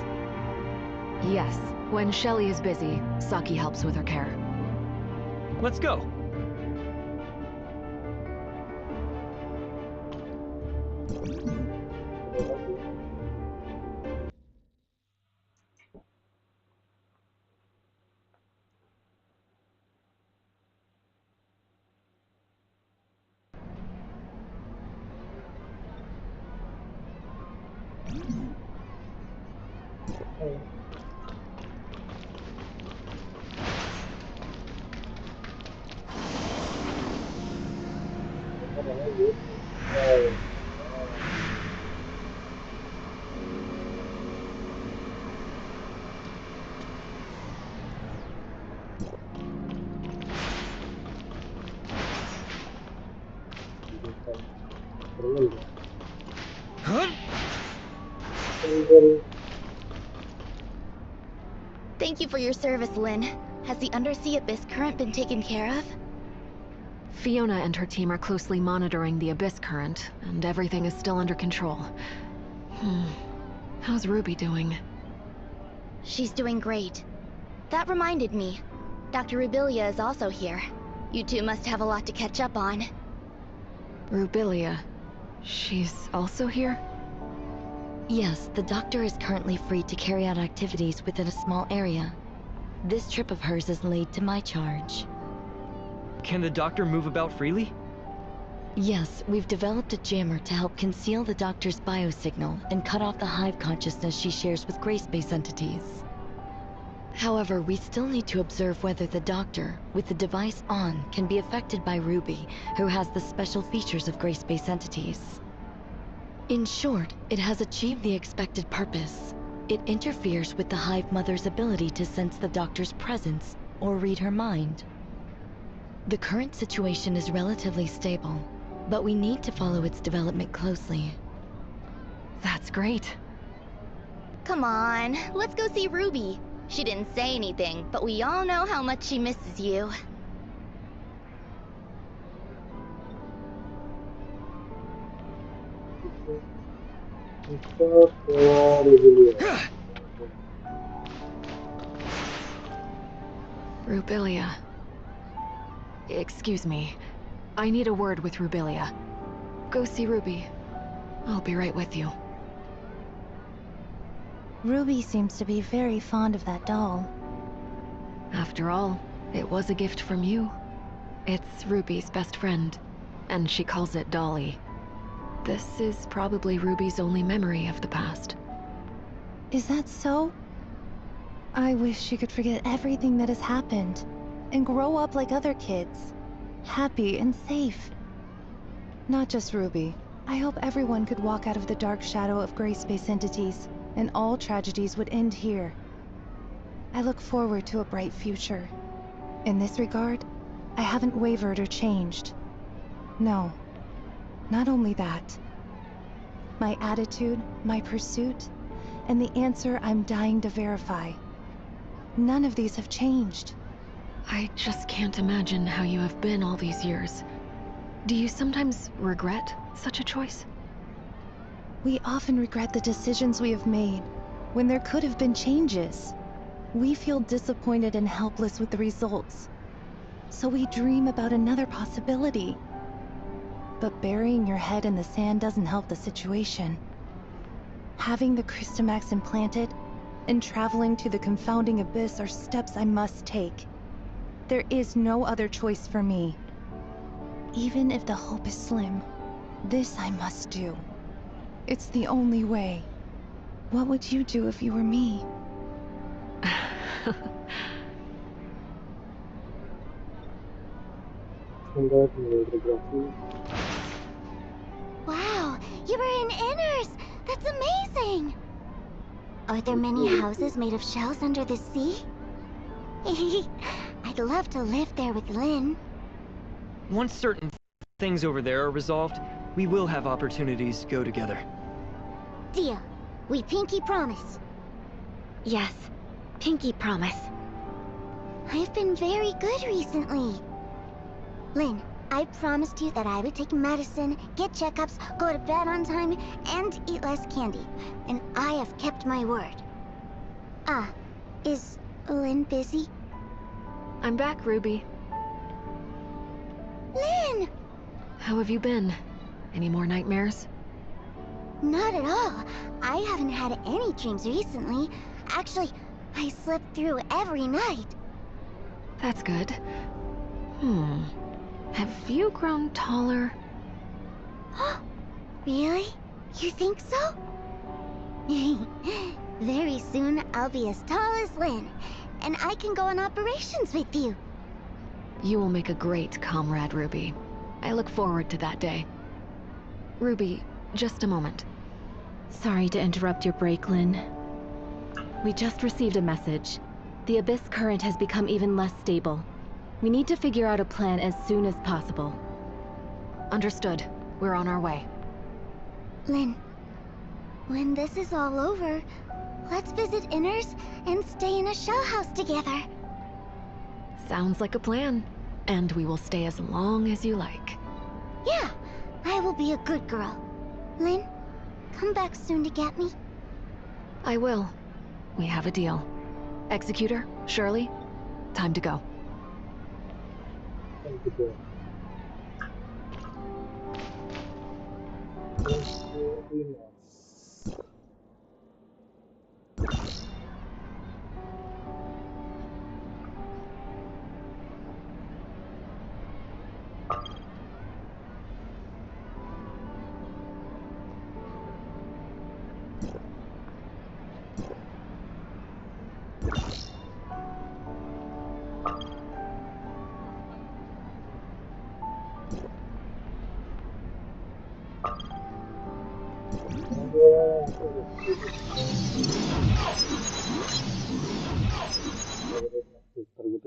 Yes. When Shelly is busy, Saki helps with her care. Let's go. Thank you for your service, Lynn. Has the undersea abyss current been taken care of? Fiona and her team are closely monitoring the abyss current, and everything is still under control. How's Ruby doing? She's doing great. That reminded me. Dr. Rubilia is also here. You two must have a lot to catch up on. Rubilia? She's also here? Yes, the doctor is currently free to carry out activities within a small area. This trip of hers is laid to my charge. Can the doctor move about freely? Yes, we've developed a jammer to help conceal the doctor's biosignal and cut off the hive consciousness she shares with gray space entities. However, we still need to observe whether the doctor, with the device on, can be affected by Ruby, who has the special features of gray space entities. In short, it has achieved the expected purpose. It interferes with the hive mother's ability to sense the doctor's presence or read her mind. The current situation is relatively stable, but we need to follow its development closely. That's great. Come on, let's go see Ruby. She didn't say anything, but we all know how much she misses you. Rubilia. Excuse me. I need a word with Rubilia. Go see Ruby. I'll be right with you. Ruby seems to be very fond of that doll. After all, it was a gift from you. It's Ruby's best friend, and she calls it Dolly. This is probably Ruby's only memory of the past. Is that so? I wish she could forget everything that has happened and grow up like other kids, happy and safe. Not just Ruby. I hope everyone could walk out of the dark shadow of gray space entities, and all tragedies would end here. I look forward to a bright future. In this regard, I haven't wavered or changed. No, not only that. My attitude, my pursuit, and the answer I'm dying to verify. None of these have changed. I just can't imagine how you have been all these years. Do you sometimes regret such a choice? We often regret the decisions we have made, when there could have been changes. We feel disappointed and helpless with the results. So we dream about another possibility. But burying your head in the sand doesn't help the situation. Having the Crystamax implanted and traveling to the confounding abyss are steps I must take. There is no other choice for me. Even if the hope is slim, this I must do. It's the only way. What would you do if you were me? Wow, you were in Inners! That's amazing! Are there many houses made of shells under the sea? I'd love to live there with Lynn. Once certain things over there are resolved, we will have opportunities to go together. Deal. We pinky promise. Yes, pinky promise. I've been very good recently. Lynn, I promised you that I would take medicine, get checkups, go to bed on time, and eat less candy. And I have kept my word. Ah, is Lynn busy? I'm back, Ruby. Lynn! How have you been? Any more nightmares? Not at all. I haven't had any dreams recently. Actually, I slept through every night. That's good. Have you grown taller? Really? You think so? Very soon, I'll be as tall as Lynn, and I can go on operations with you. You will make a great comrade, Ruby. I look forward to that day. Ruby, just a moment. Sorry to interrupt your break, Lynn. We just received a message. The Abyss current has become even less stable. We need to figure out a plan as soon as possible. Understood. We're on our way. Lynn, when this is all over, let's visit Inners and stay in a shell house together. Sounds like a plan. And we will stay as long as you like. Yeah, I will be a good girl. Lynn, come back soon to get me. I will. We have a deal. Executor, Shirley, time to go.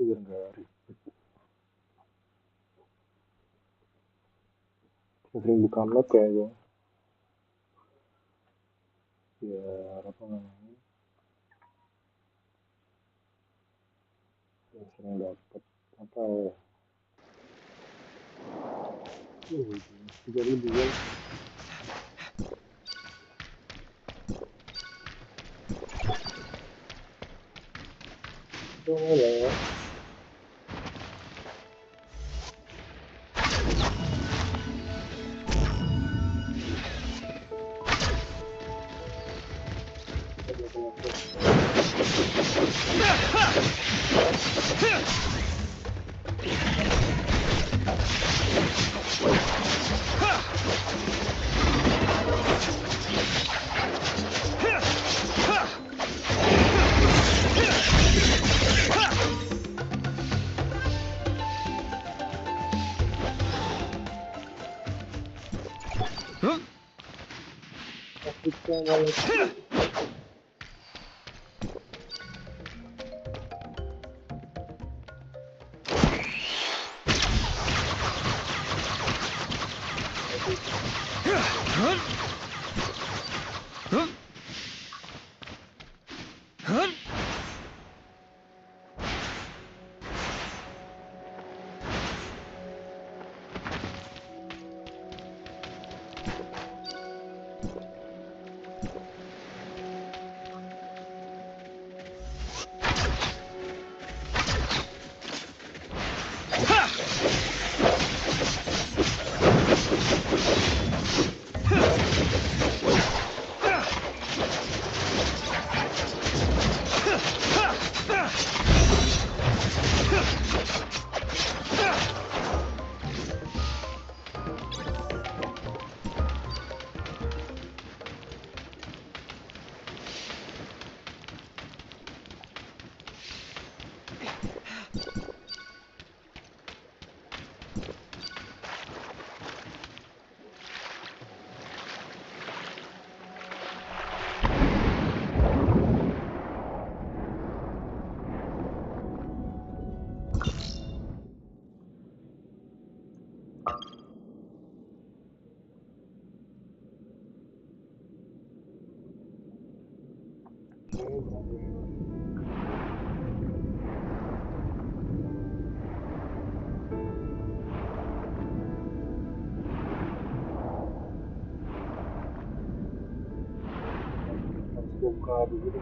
gitu biar nggak ribet. Sering buka map kayaknya. Biar apa namanya? Biar sering dapat apa ya? 3.000 kan? Itu ya. Buka dulu.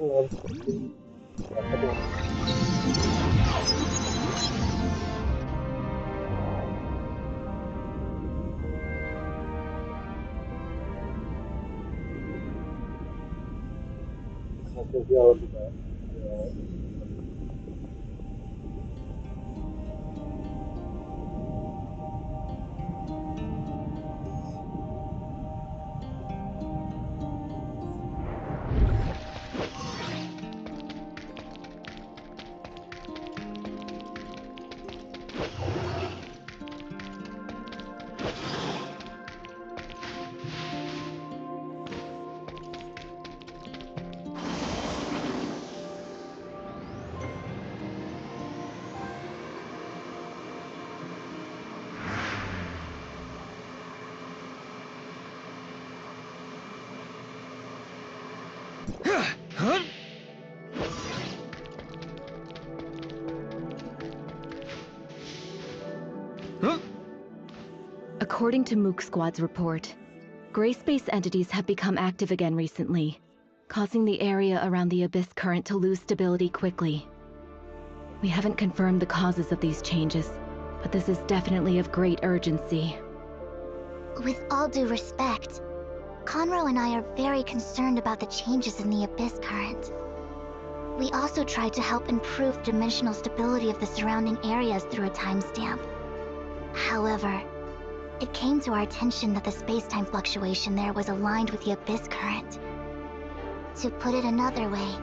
dengan seperti rasanya. Sosial juga ya. According to Mook Squad's report, gray space entities have become active again recently, causing the area around the Abyss Current to lose stability quickly. We haven't confirmed the causes of these changes, but this is definitely of great urgency. With all due respect, Conroe and I are very concerned about the changes in the Abyss Current. We also tried to help improve dimensional stability of the surrounding areas through a timestamp. However, it came to our attention that the space-time fluctuation there was aligned with the Abyss Current. To put it another way,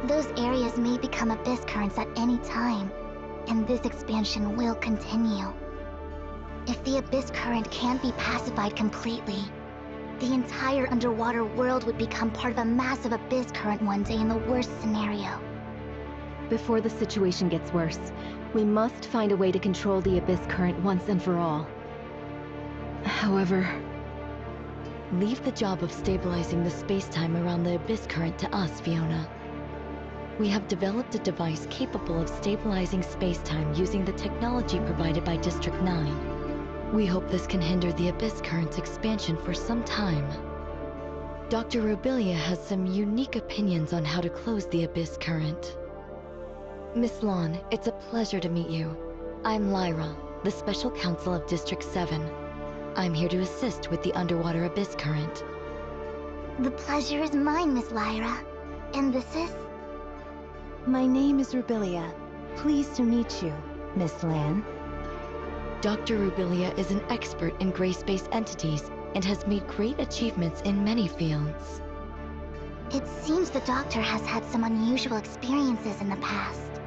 those areas may become Abyss Currents at any time, and this expansion will continue. If the Abyss Current can't be pacified completely, the entire underwater world would become part of a massive Abyss Current one day in the worst scenario. Before the situation gets worse, we must find a way to control the Abyss Current once and for all. However, leave the job of stabilizing the space-time around the Abyss Current to us, Fiona. We have developed a device capable of stabilizing space-time using the technology provided by District 9. We hope this can hinder the Abyss Current's expansion for some time. Dr. Rubilia has some unique opinions on how to close the Abyss Current. Miss Lon, it's a pleasure to meet you. I'm Lyra, the Special Counsel of District 7. I'm here to assist with the underwater Abyss Current. The pleasure is mine, Miss Lyra. And this is? My name is Rubilia. Pleased to meet you, Miss Lan. Dr. Rubilia is an expert in gray space entities and has made great achievements in many fields. It seems the doctor has had some unusual experiences in the past.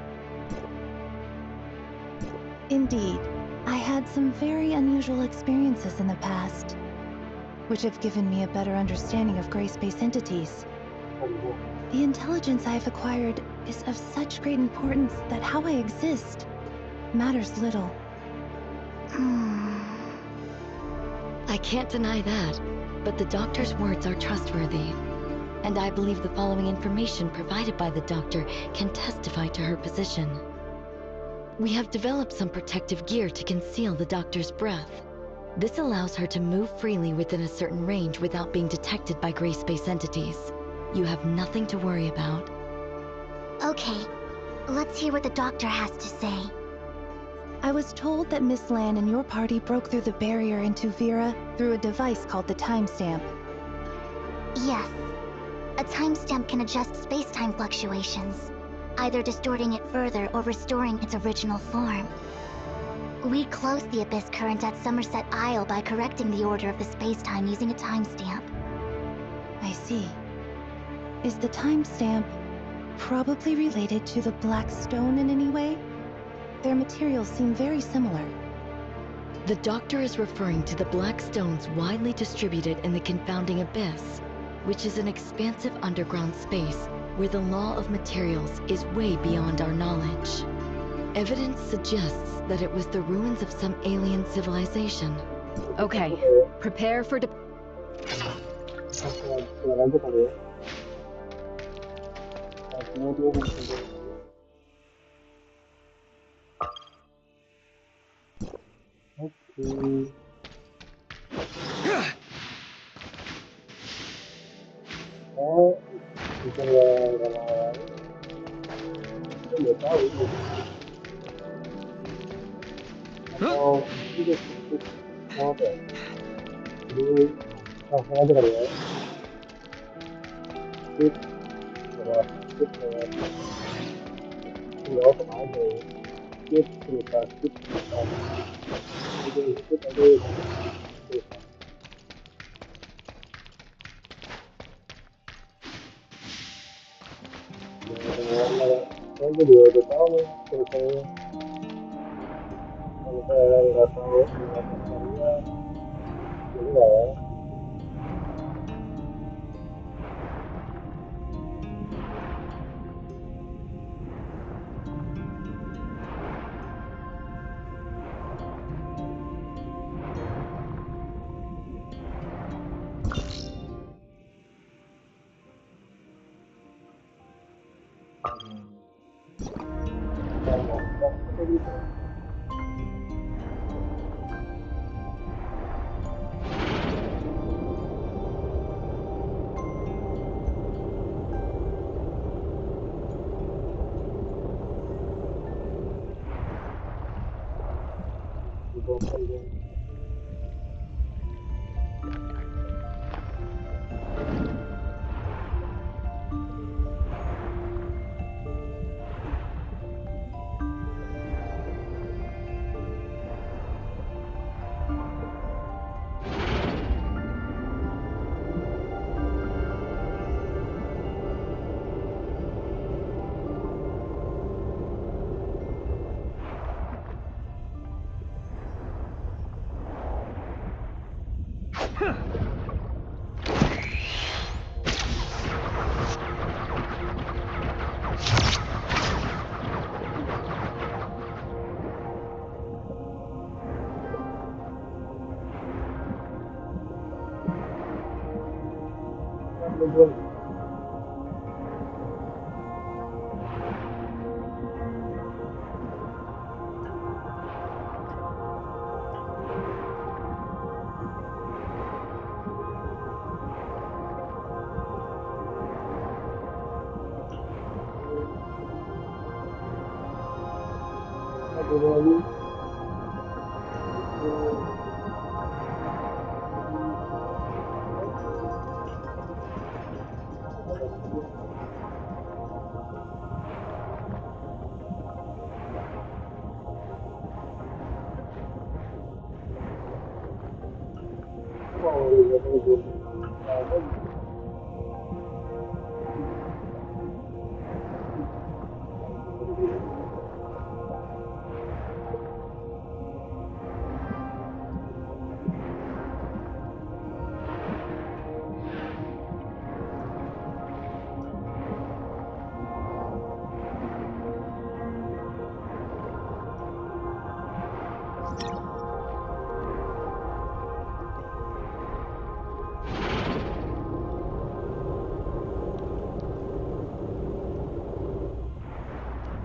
Indeed, I had some very unusual experiences in the past, which have given me a better understanding of gray space entities. The intelligence I have acquired is of such great importance that how I exist matters little. I can't deny that, but the doctor's words are trustworthy. And I believe the following information provided by the doctor can testify to her position. We have developed some protective gear to conceal the doctor's breath. This allows her to move freely within a certain range without being detected by gray space entities. You have nothing to worry about. Okay, let's hear what the doctor has to say. I was told that Miss Lan and your party broke through the barrier into Vera through a device called the timestamp. Yes. A timestamp can adjust space-time fluctuations, either distorting it further or restoring its original form. We closed the Abyss Current at Somerset Isle by correcting the order of the space-time using a timestamp. I see. Is the timestamp probably related to the Black Stone in any way? Their materials seem very similar. The doctor is referring to the Black Stones widely distributed in the Confounding Abyss, which is an expansive underground space where the law of materials is way beyond our knowledge. Evidence suggests that it was the ruins of some alien civilization. Okay, prepare for Lanjut kali ya. Artinya dia bisa. Oke. Oh, bisa ya. Atau itu skip apa ya? Jadi langsung aja kali ya. Skip, lewat skip, lewat tinggal open aja ya. Skip, cerita, skip, cerita. Jadi skip nanti cerita. Saya juga udah tahu nih ceritanya. Kalau saya nggak tahu mengenai story-nya, jadi nggak ya.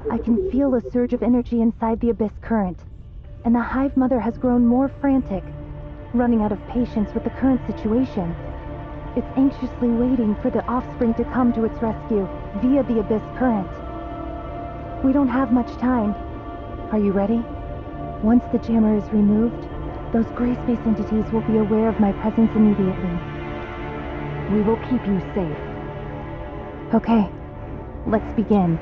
I can feel a surge of energy inside the Abyss current, and the Hive Mother has grown more frantic, running out of patience with the current situation. It's anxiously waiting for the offspring to come to its rescue via the Abyss current. We don't have much time. Are you ready? Once the jammer is removed, those gray space entities will be aware of my presence immediately. We will keep you safe. Okay, let's begin.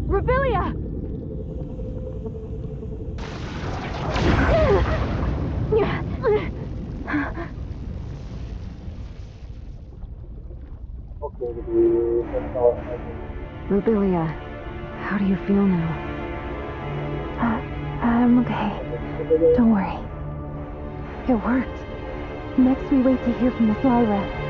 Revelia! Revelia, how do you feel now? I'm okay. Don't worry. It worked. Next we wait to hear from Miss Lyra.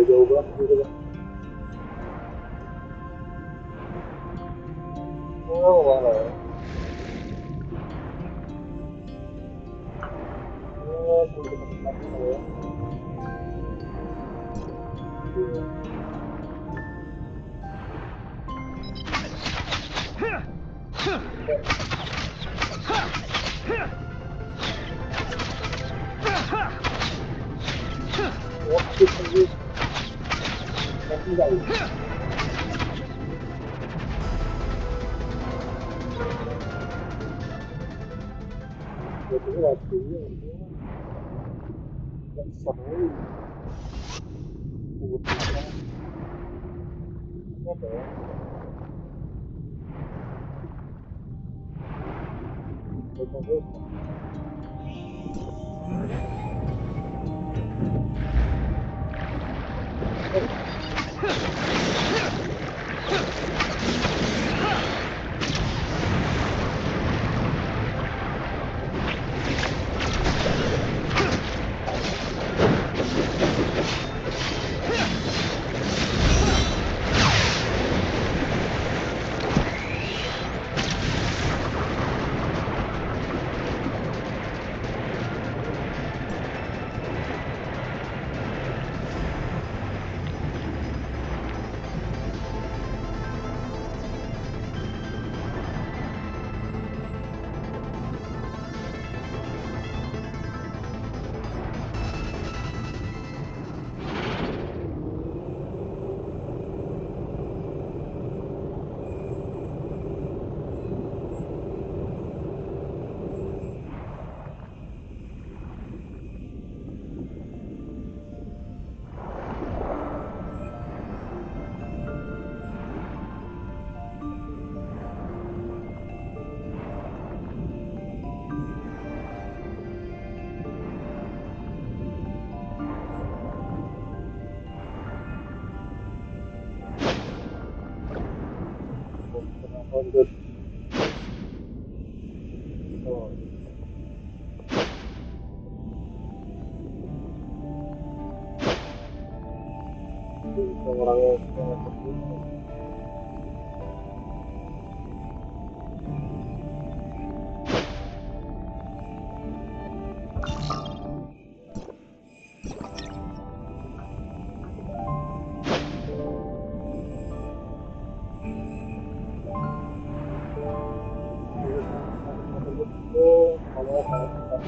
jauh banget gitu kan. Oh, mana ya? Oh, sampai dekat tempatnya kali ya. Iya. Oh, pergi. Tapi enggak ya? Biasanya waktunya nggak seru. Apa ya? Bocah-bocah. Untuk oh, orang yang seperti itu. Itu kalau sangat cepat.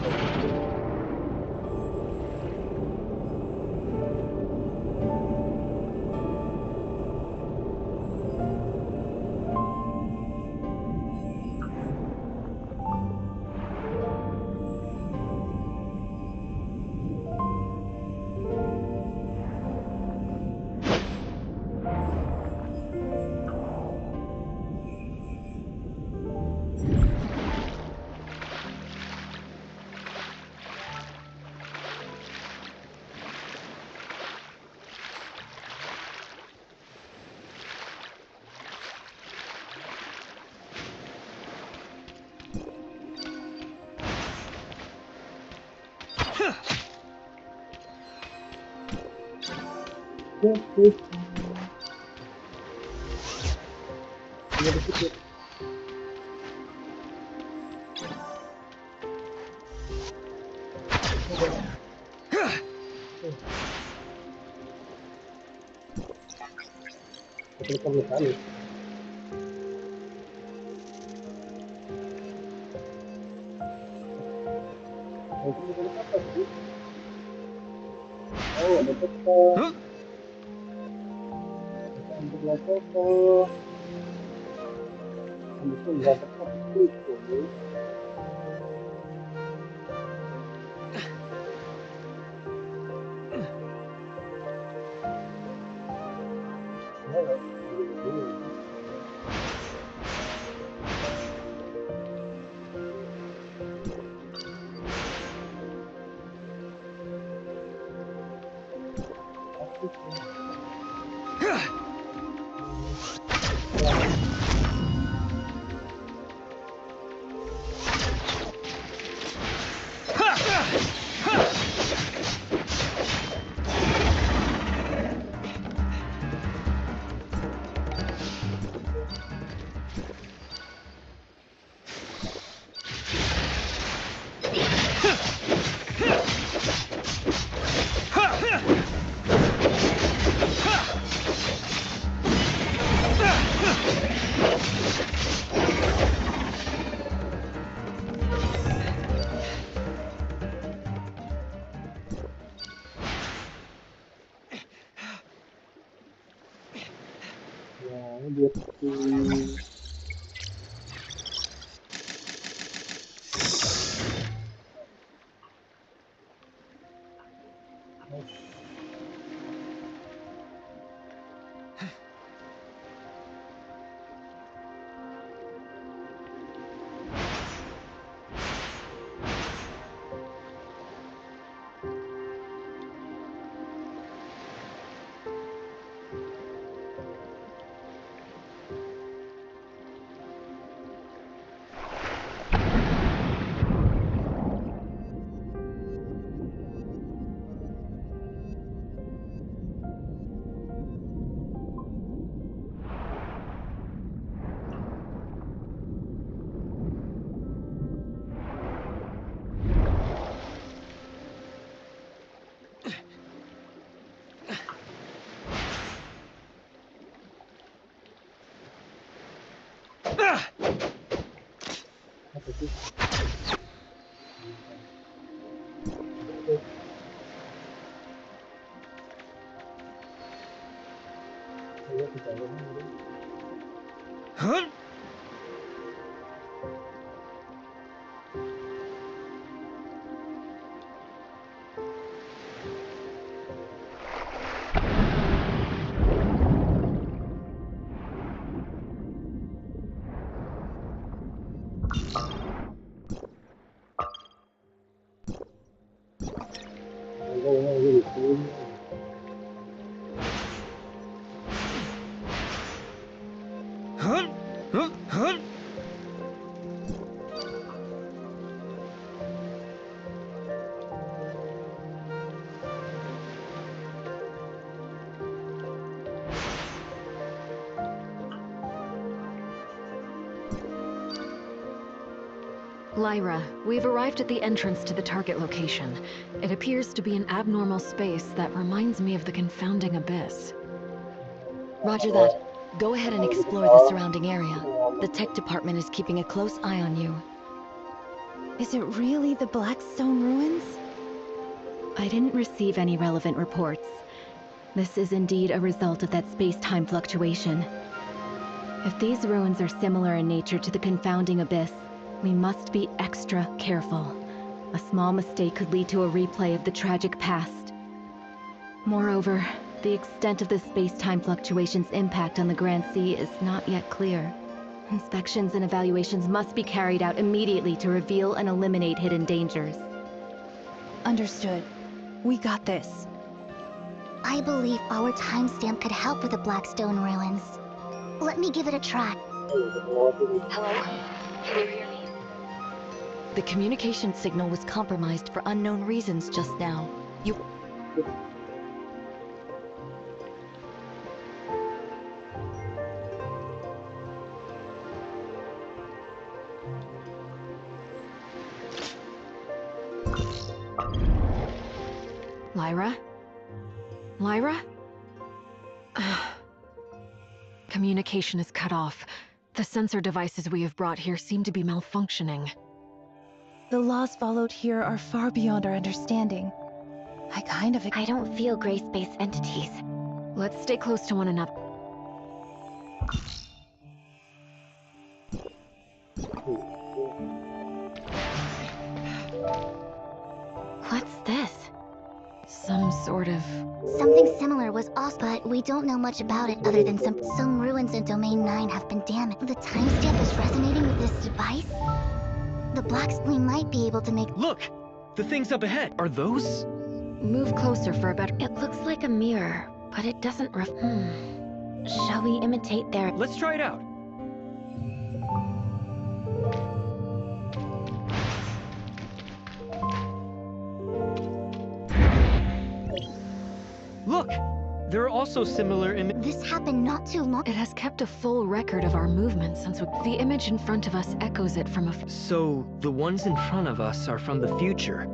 Ketika mekanik itu mekanik apa sih? Oh, ada peta untuk foto bisa nggak tepat itu gitu. Lyra, we've arrived at the entrance to the target location. It appears to be an abnormal space that reminds me of the confounding abyss. Roger that. Go ahead and explore the surrounding area. The tech department is keeping a close eye on you. Is it really the Blackstone ruins? I didn't receive any relevant reports. This is indeed a result of that space-time fluctuation. If these ruins are similar in nature to the confounding abyss, we must be extra careful. A small mistake could lead to a replay of the tragic past. Moreover, the extent of the space-time fluctuation's impact on the Grand Sea is not yet clear. Inspections and evaluations must be carried out immediately to reveal and eliminate hidden dangers. Understood. We got this. I believe our timestamp could help with the Blackstone ruins. Let me give it a try. Hello? Can you hear me? The communication signal was compromised for unknown reasons just now. Lyra? Lyra? Communication is cut off. The sensor devices we have brought here seem to be malfunctioning. The laws followed here are far beyond our understanding. I don't feel gray space entities. Let's stay close to one another. What's this? Some sort of... Something similar was also, but we don't know much about it other than some ruins in Domain 9 have been damaged. The timestamp is resonating with this device? The blacks, we might be able to make... Look! The things up ahead, are those? Move closer for a better... It looks like a mirror, but it doesn't Shall we imitate their... Let's try it out. Look! There are also similar This happened not too long... It has kept a full record of our movements since the image in front of us echoes it from a... So, the ones in front of us are from the future,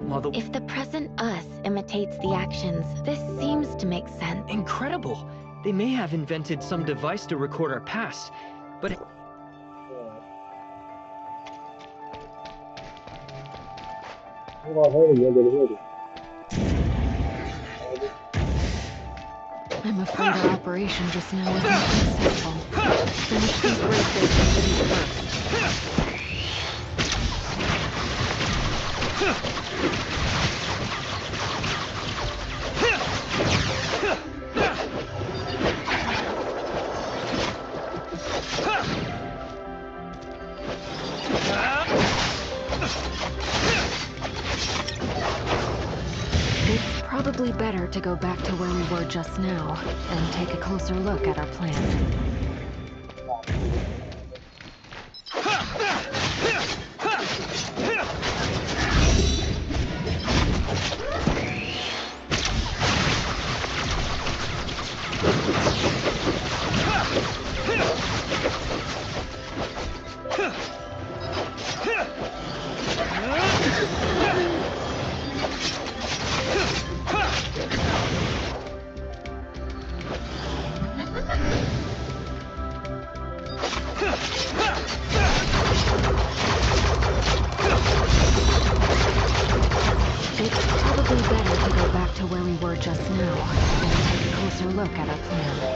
while the... If the present us imitates the actions, this seems to make sense. Incredible! They may have invented some device to record our past, but... I'm afraid afraid our operation just now was not successful. Finish these gray-space entities first. It's probably better to go back to where we were just now and take a closer look at our plan. It's probably better to go back to where we were just now and take a closer look at our plan.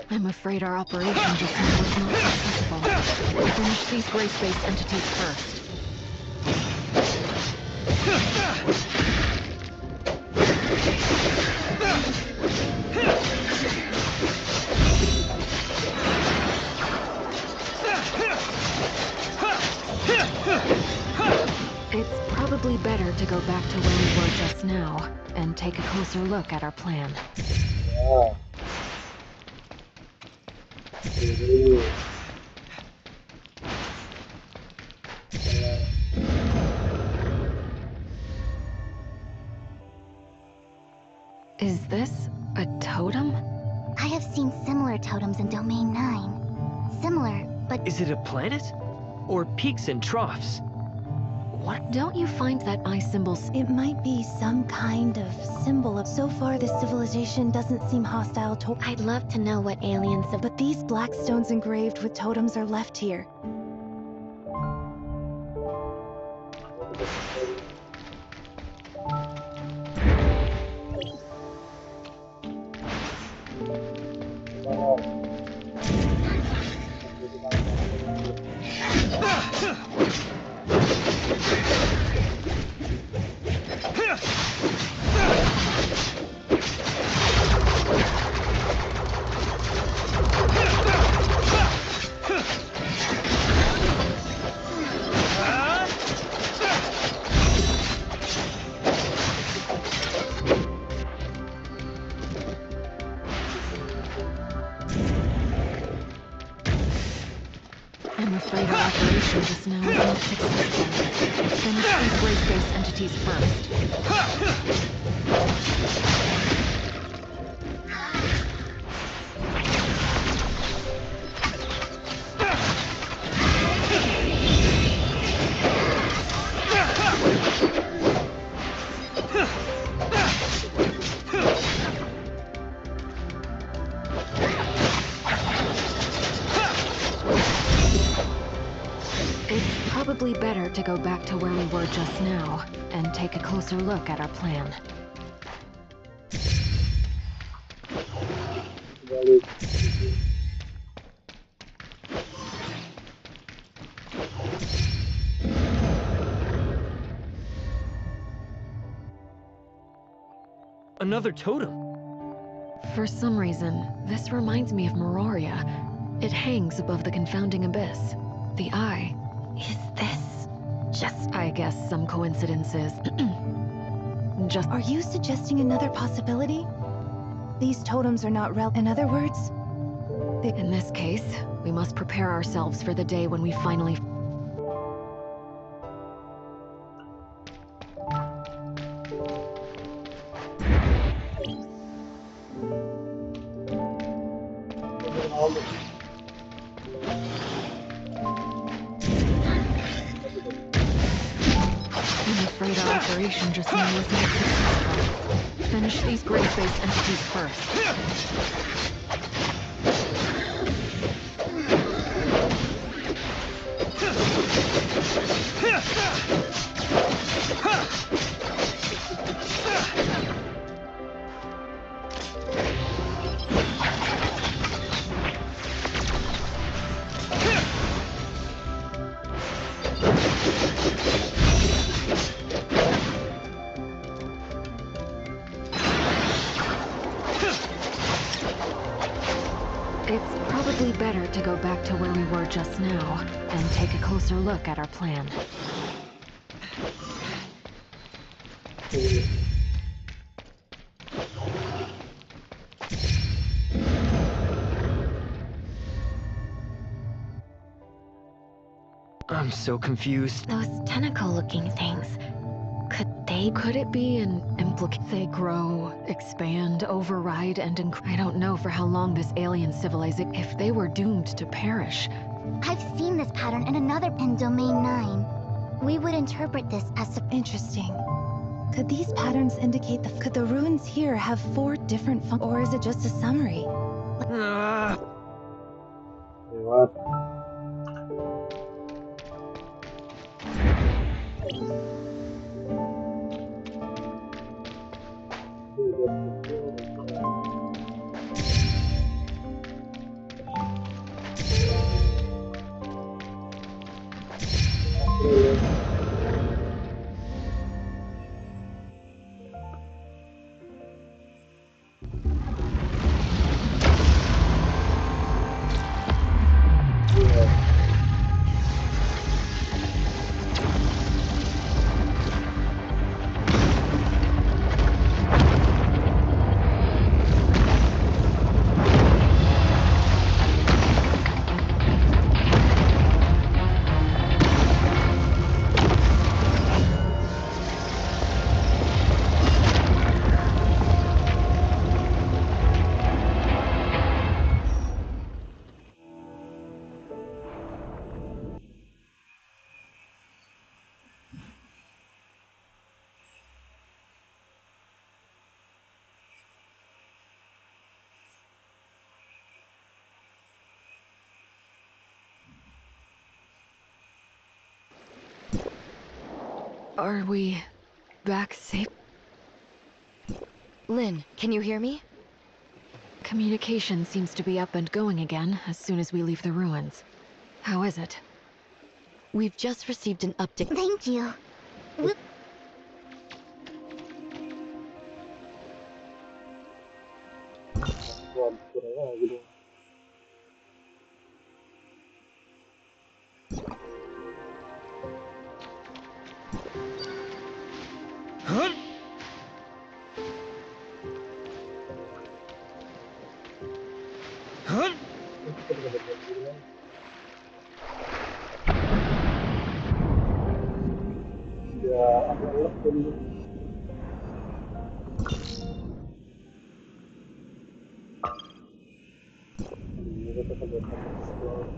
I'm afraid our operation just now was not successful. Finish these gray space entities first. It's probably better to go back to where we were just now and take a closer look at our plan. Is this a totem? I have seen similar totems in Domain 9. Similar, but... Is it a planet? Or peaks and troughs? What? Don't you find that eye symbols? It might be some kind of symbol of... So far, this civilization doesn't seem hostile to... I'd love to know what aliens... But these black stones engraved with totems are left here. I'm afraid our operation just now was not successful. Finish these gray space entities first. It's probably better to go back to where we were just now and take a closer look at our plan. Another totem. For some reason, this reminds me of Meroria. It hangs above the confounding abyss. The eye. Is this... just... I guess some coincidences. Just... Are you suggesting another possibility? These totems are not in other words? In this case, we must prepare ourselves for the day when we finally... I'm afraid our operation just now was not successful. Finish these gray space entities first. It's probably better to go back to where we were just now and take a closer look at our plan. I'm so confused. Those tentacle-looking things. Could it be an they grow, expand, override, and I don't know for how long this alien civilization, if they were doomed to perish. I've seen this pattern in Domain 9. We would interpret this as interesting. Could these patterns indicate could the ruins here have 4 different or is it just a summary? Lewat. Are we back safe? Lynn, can you hear me? Communication seems to be up and going again as soon as we leave the ruins. How is it? We've just received an update. Thank you. Ya, aku elok jadi. Ini kita kebetulan explore.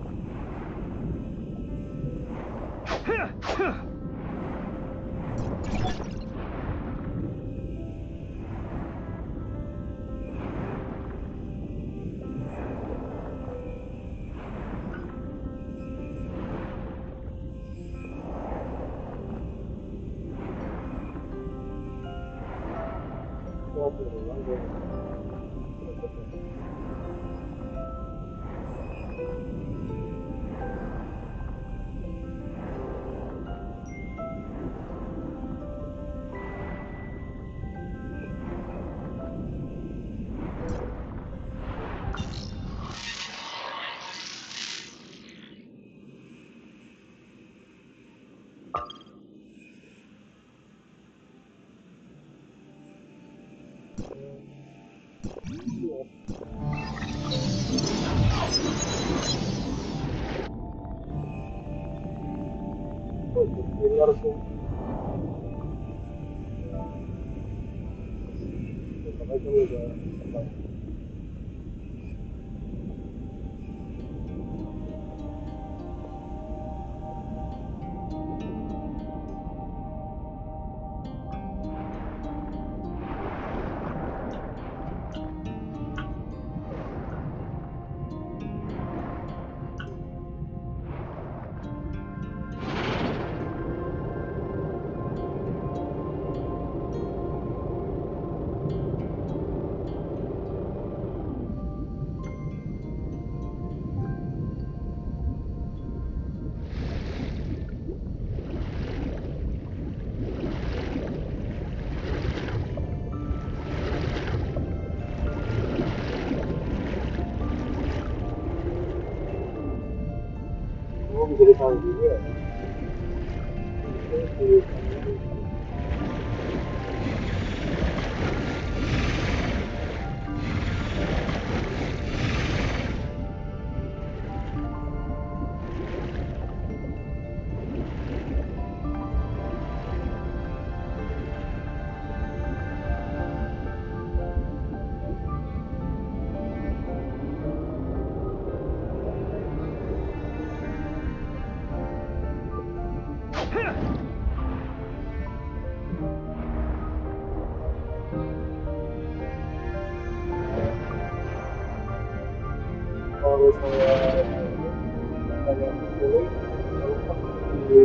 Ini harus sampai kamu udah terbang. jadi tahu juga ya. Itu di kalau saya tanya boleh lengkap di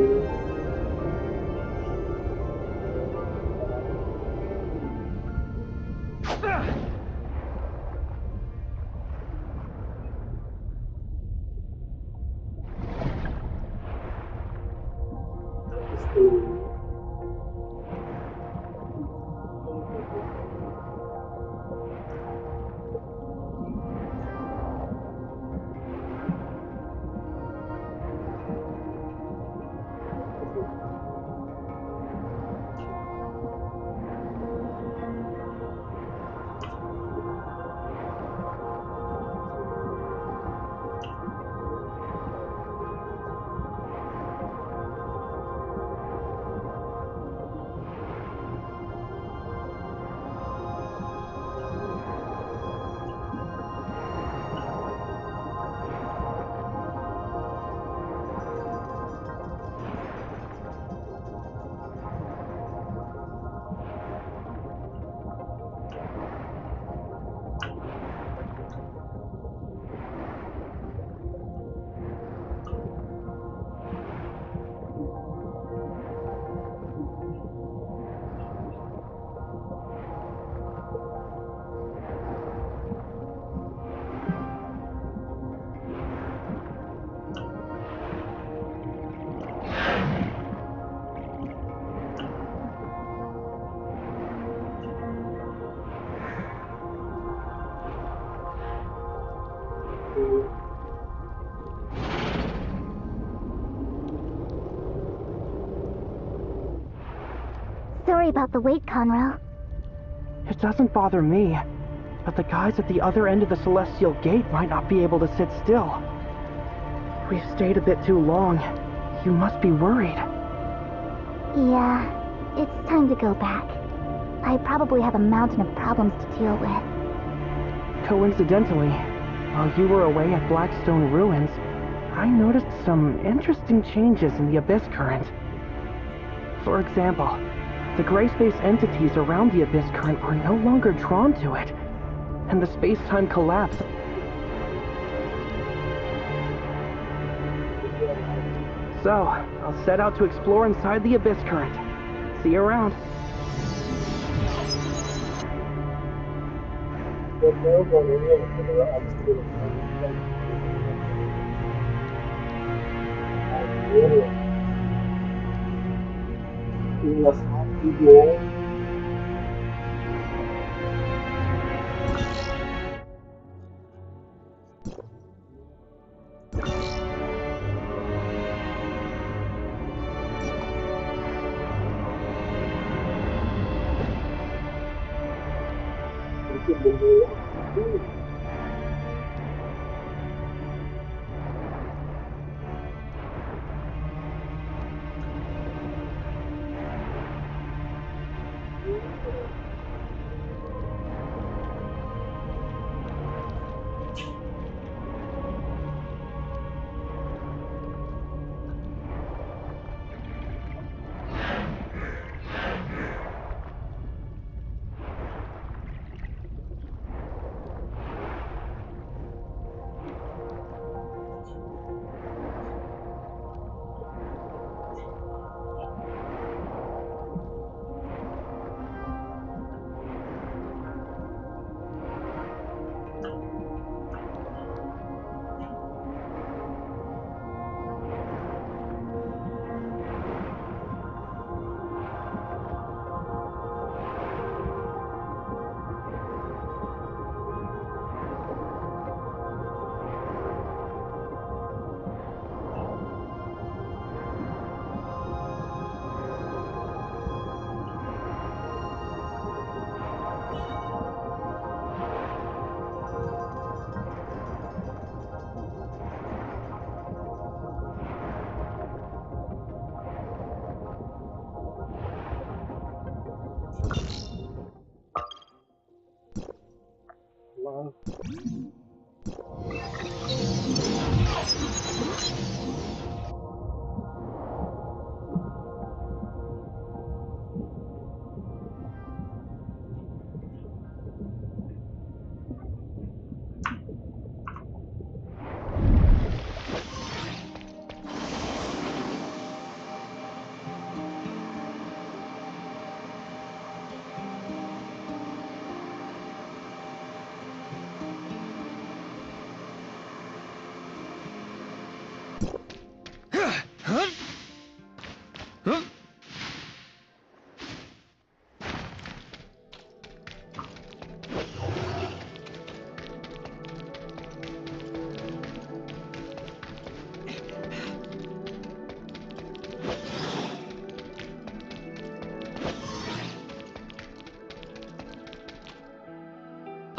Sorry about the wait, Conroe. It doesn't bother me, but the guys at the other end of the Celestial Gate might not be able to sit still. We've stayed a bit too long. You must be worried. Yeah, it's time to go back. I probably have a mountain of problems to deal with. Coincidentally, while you were away at Blackstone Ruins, I noticed some interesting changes in the Abyss Current. For example, the gray space entities around the Abyss Current are no longer drawn to it, and the space-time collapse. So, I'll set out to explore inside the Abyss Current. See you around.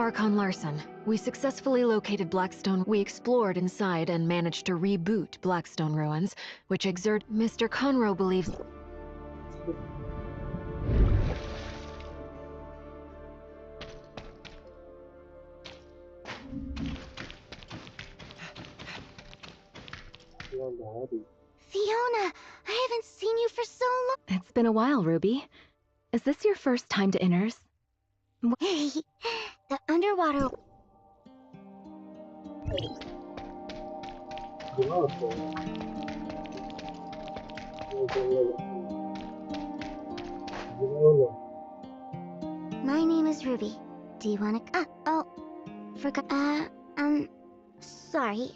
Archon Larson, we successfully located Blackstone. We explored inside and managed to reboot Blackstone ruins, which exert Mr. Conroe believes. Fiona, I haven't seen you for so long. It's been a while, Ruby. Is this your first time to Inners? Hey, the underwater. My name is Ruby. Do you wanna? Oh, forgot. Sorry.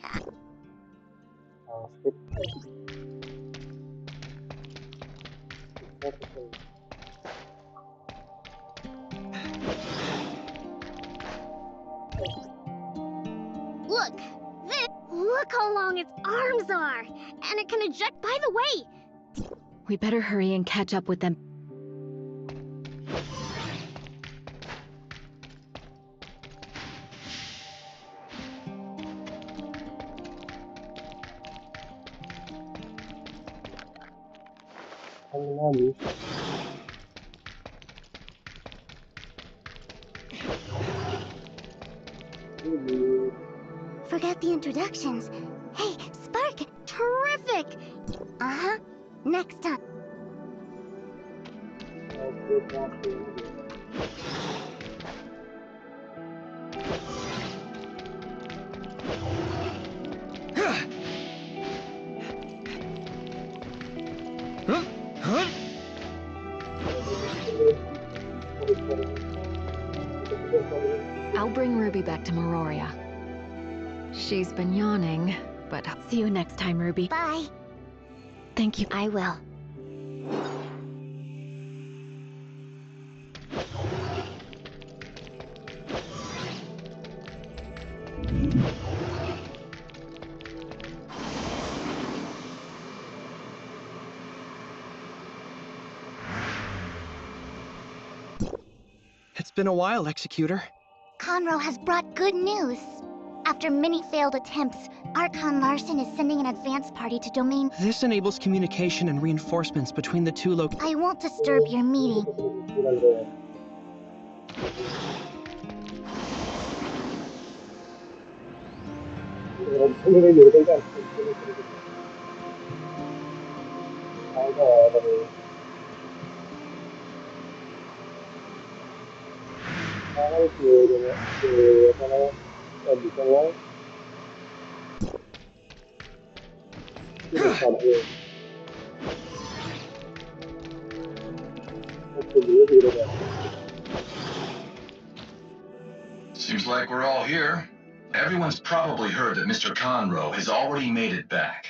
Look, look how long its arms are, and it can eject. By the way, We better hurry and catch up with them. forget the introductions. Hey, Spark! Terrific! Uh-huh. Next time. I'll bring Ruby back to Meroria. She's been yawning, but See you next time, Ruby. Bye. Thank you. I will. It's been a while, Executor. Conroe has brought good news. After many failed attempts, Archon Larson is sending an advance party to Domain. This enables communication and reinforcements between the two I won't disturb your meeting. Seems like we're all here. Everyone's probably heard that Mr. Conroe has already made it back.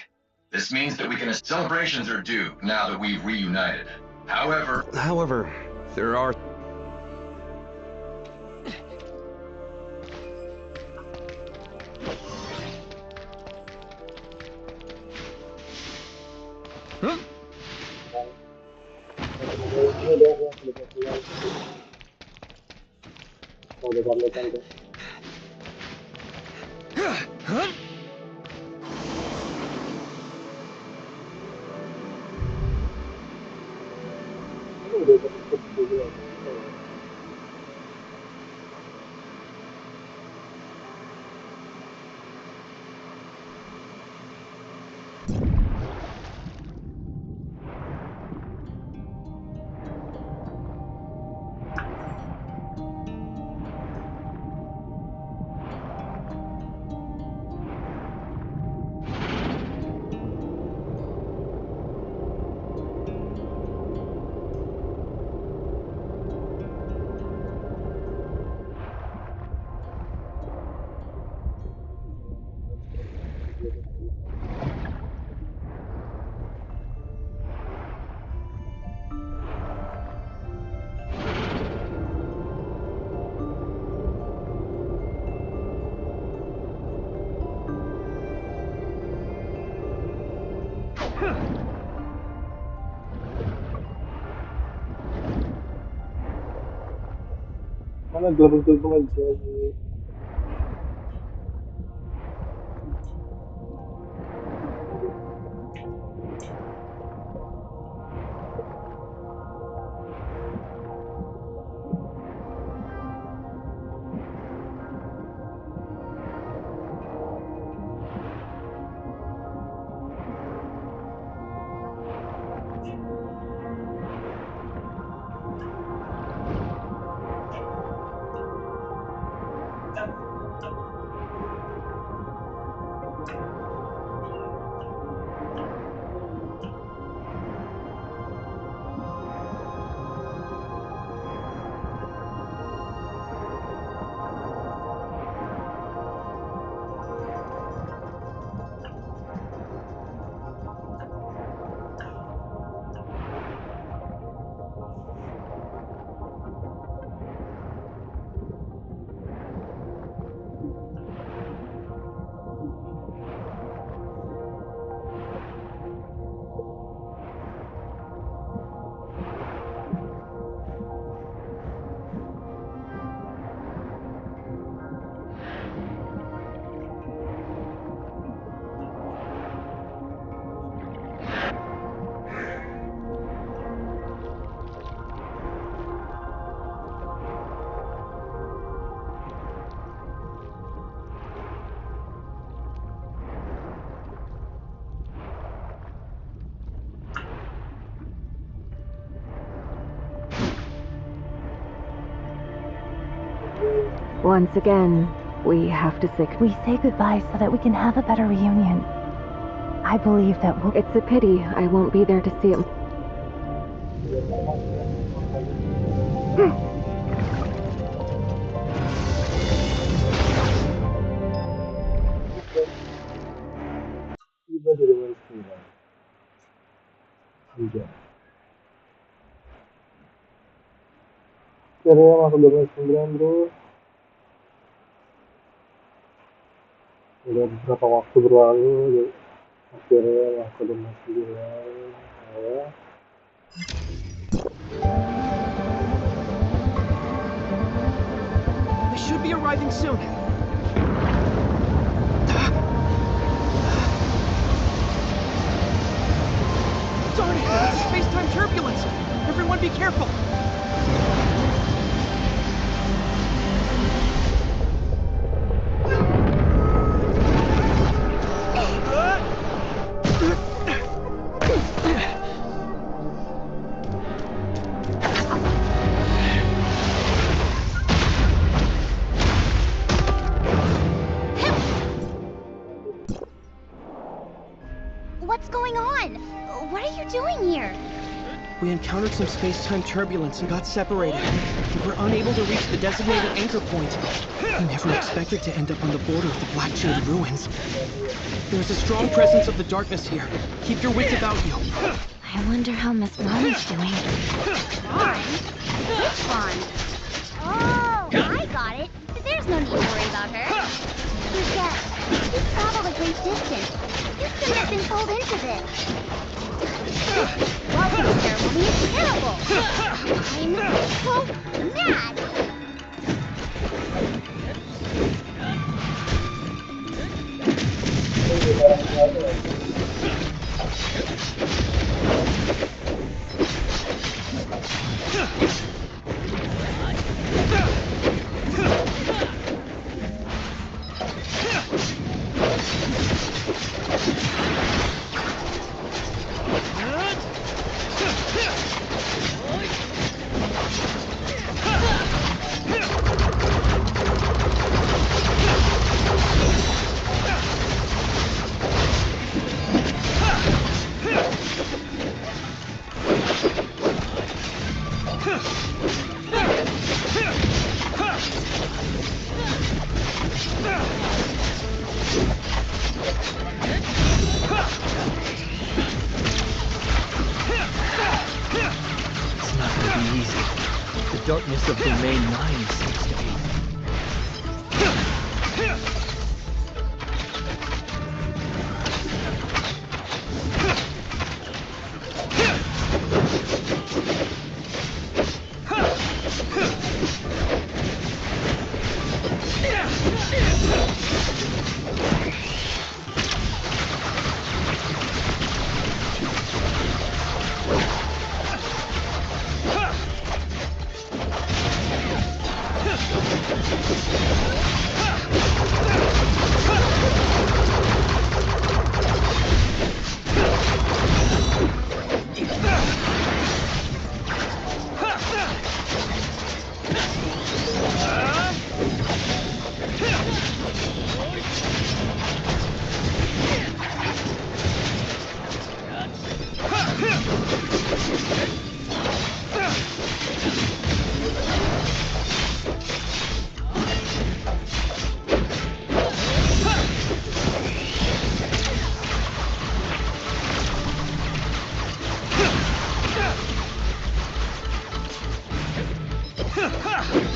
This means that we can... Celebrations are due now that we've reunited. However, there are... Mana gelombang-gelombang aja nih. Once again, we have to say... We say goodbye so that we can have a better reunion. I believe that we'll... It's a pity I won't be there to see him. Tiba di rumah sembilan. Iya. Akhirnya masuk rumah sembilan bro. Udah beberapa waktu berlalu, akhirnya masuk rumah sembilan. Ya. We should be arriving soon. Darn it! It's space-time turbulence! Everyone be careful! What's going on? What are you doing here? We encountered some space-time turbulence and got separated. We were unable to reach the designated anchor point. I never expected to end up on the border of the Black Jade ruins. There is a strong presence of the darkness here. Keep your wits about you. I wonder how Miss Ron's doing. Ron? Which Ron? Oh, I got it. There's no need to worry about her. Forget. You traveled a great distance. You couldn't have been pulled into this. Welcome ceremony is terrible. I'm so mad. Darkness of Domain 9 seems to be. Tahu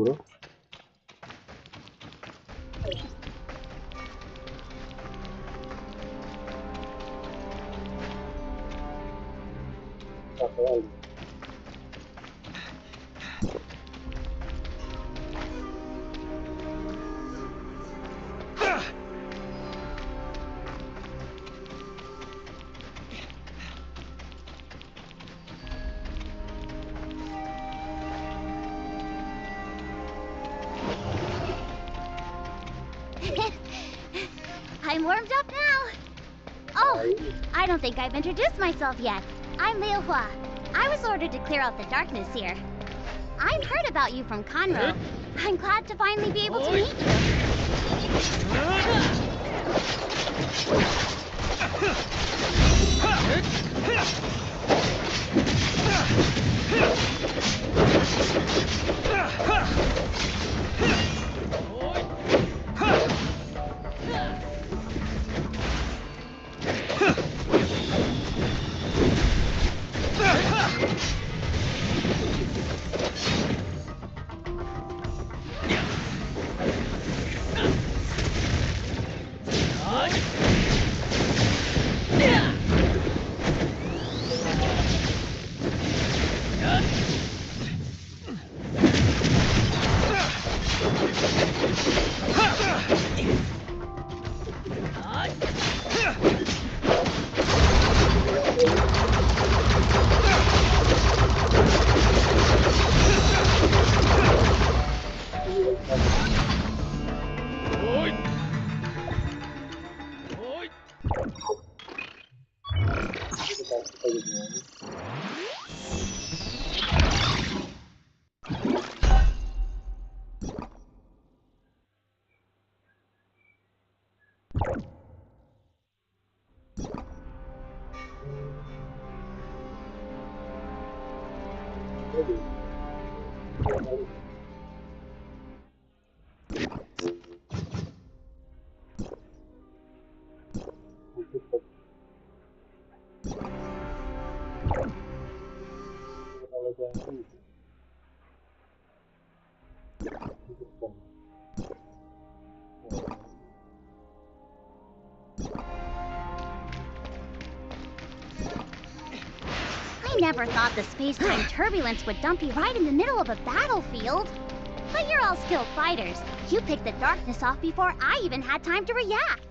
bro. I'm warmed up now. Oh, I don't think I've introduced myself yet. I'm Liu Hua. I was ordered to clear out the darkness here. I've heard about you from Conroe. I'm glad to finally be able to meet I never thought the space-time turbulence would dump you right in the middle of a battlefield. But you're all skilled fighters. You picked the darkness off before I even had time to react.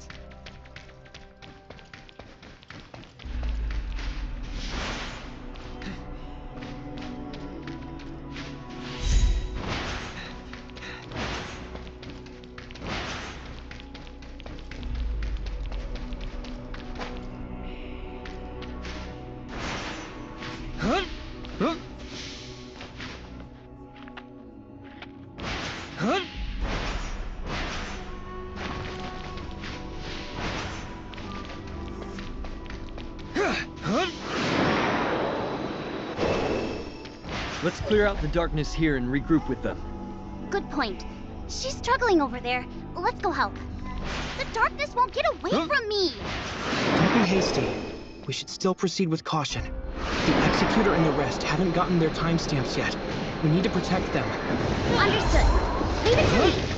Let's clear out the darkness here and regroup with them. Good point. She's struggling over there. Let's go help. The darkness won't get away from me! Don't be hasty. We should still proceed with caution. The Executor and the rest haven't gotten their timestamps yet. We need to protect them. Understood. Leave it to me.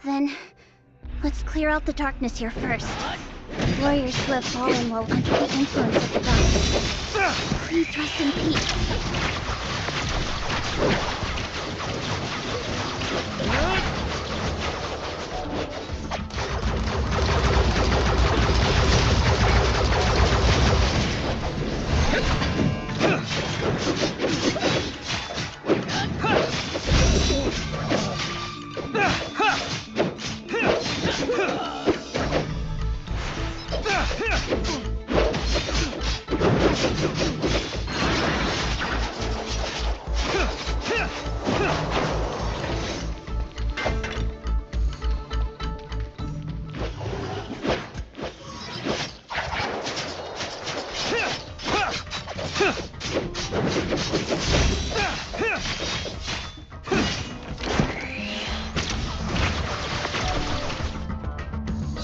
Then, let's clear out the darkness here first. Warriors who have fallen while under the influence of the dark. Please rest in peace.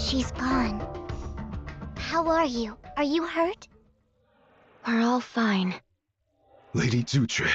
She's gone. How are you? Are you hurt? We're all fine. Lady Zutre.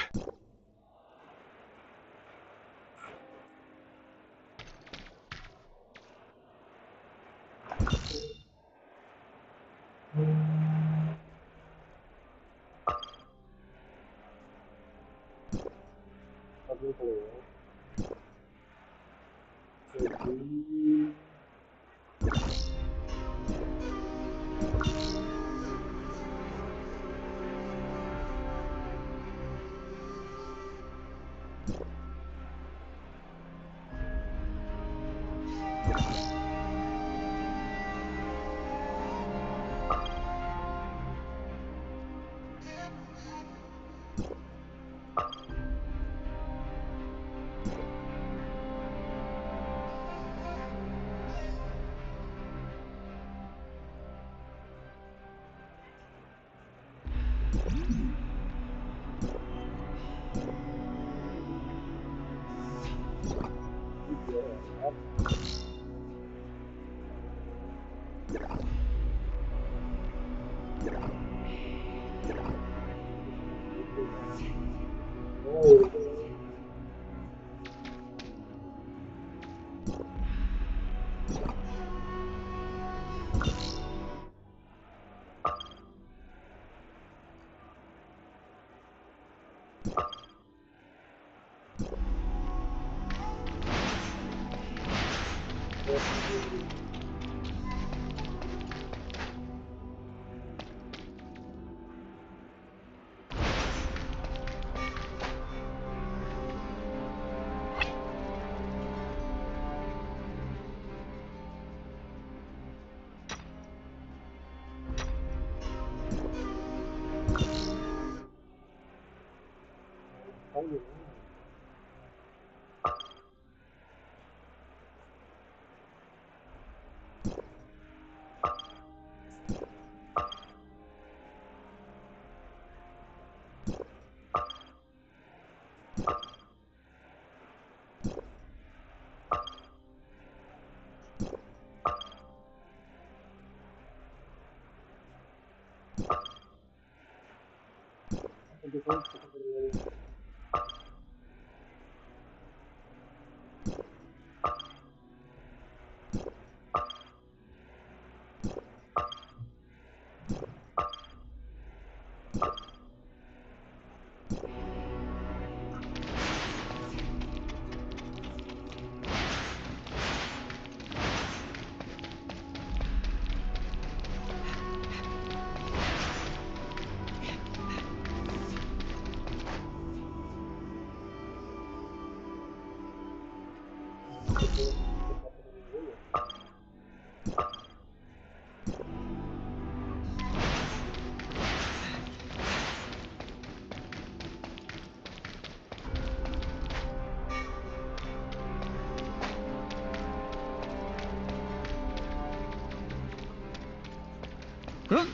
Huh?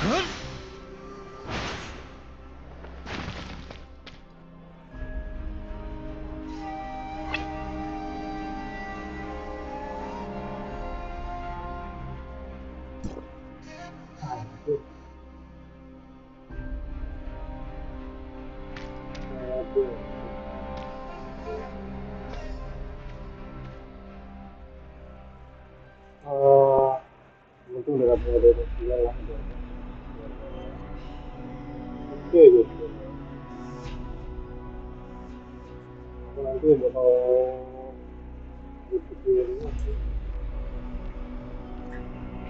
Huh? Mungkin udah gak punya data sembilan lah, udah oke gitu. Aku nanti bakal dipikirin lagi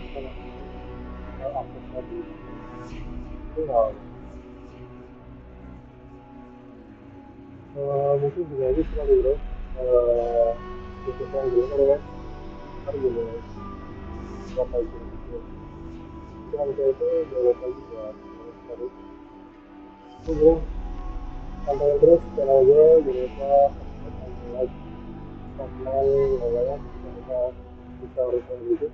apa namanya akses lagi gitu. Tinggal mungkin gini aja sih kali bro. Untuk yang dulu kali ya, ntar gini berapa jam gitu. Jadi nanti itu jangan lupa lagi buat cari itu bro. Pantengin terus channel gue, jangan lupa subscribe dan like komen namanya supaya kita bisa rutin gitu.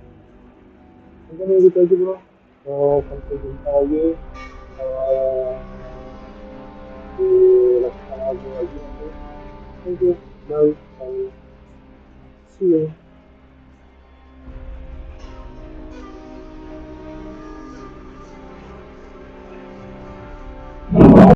Mungkin gitu aja bro. Sampai jumpa lagi. lagi nanti. Thank you, bye, and see you.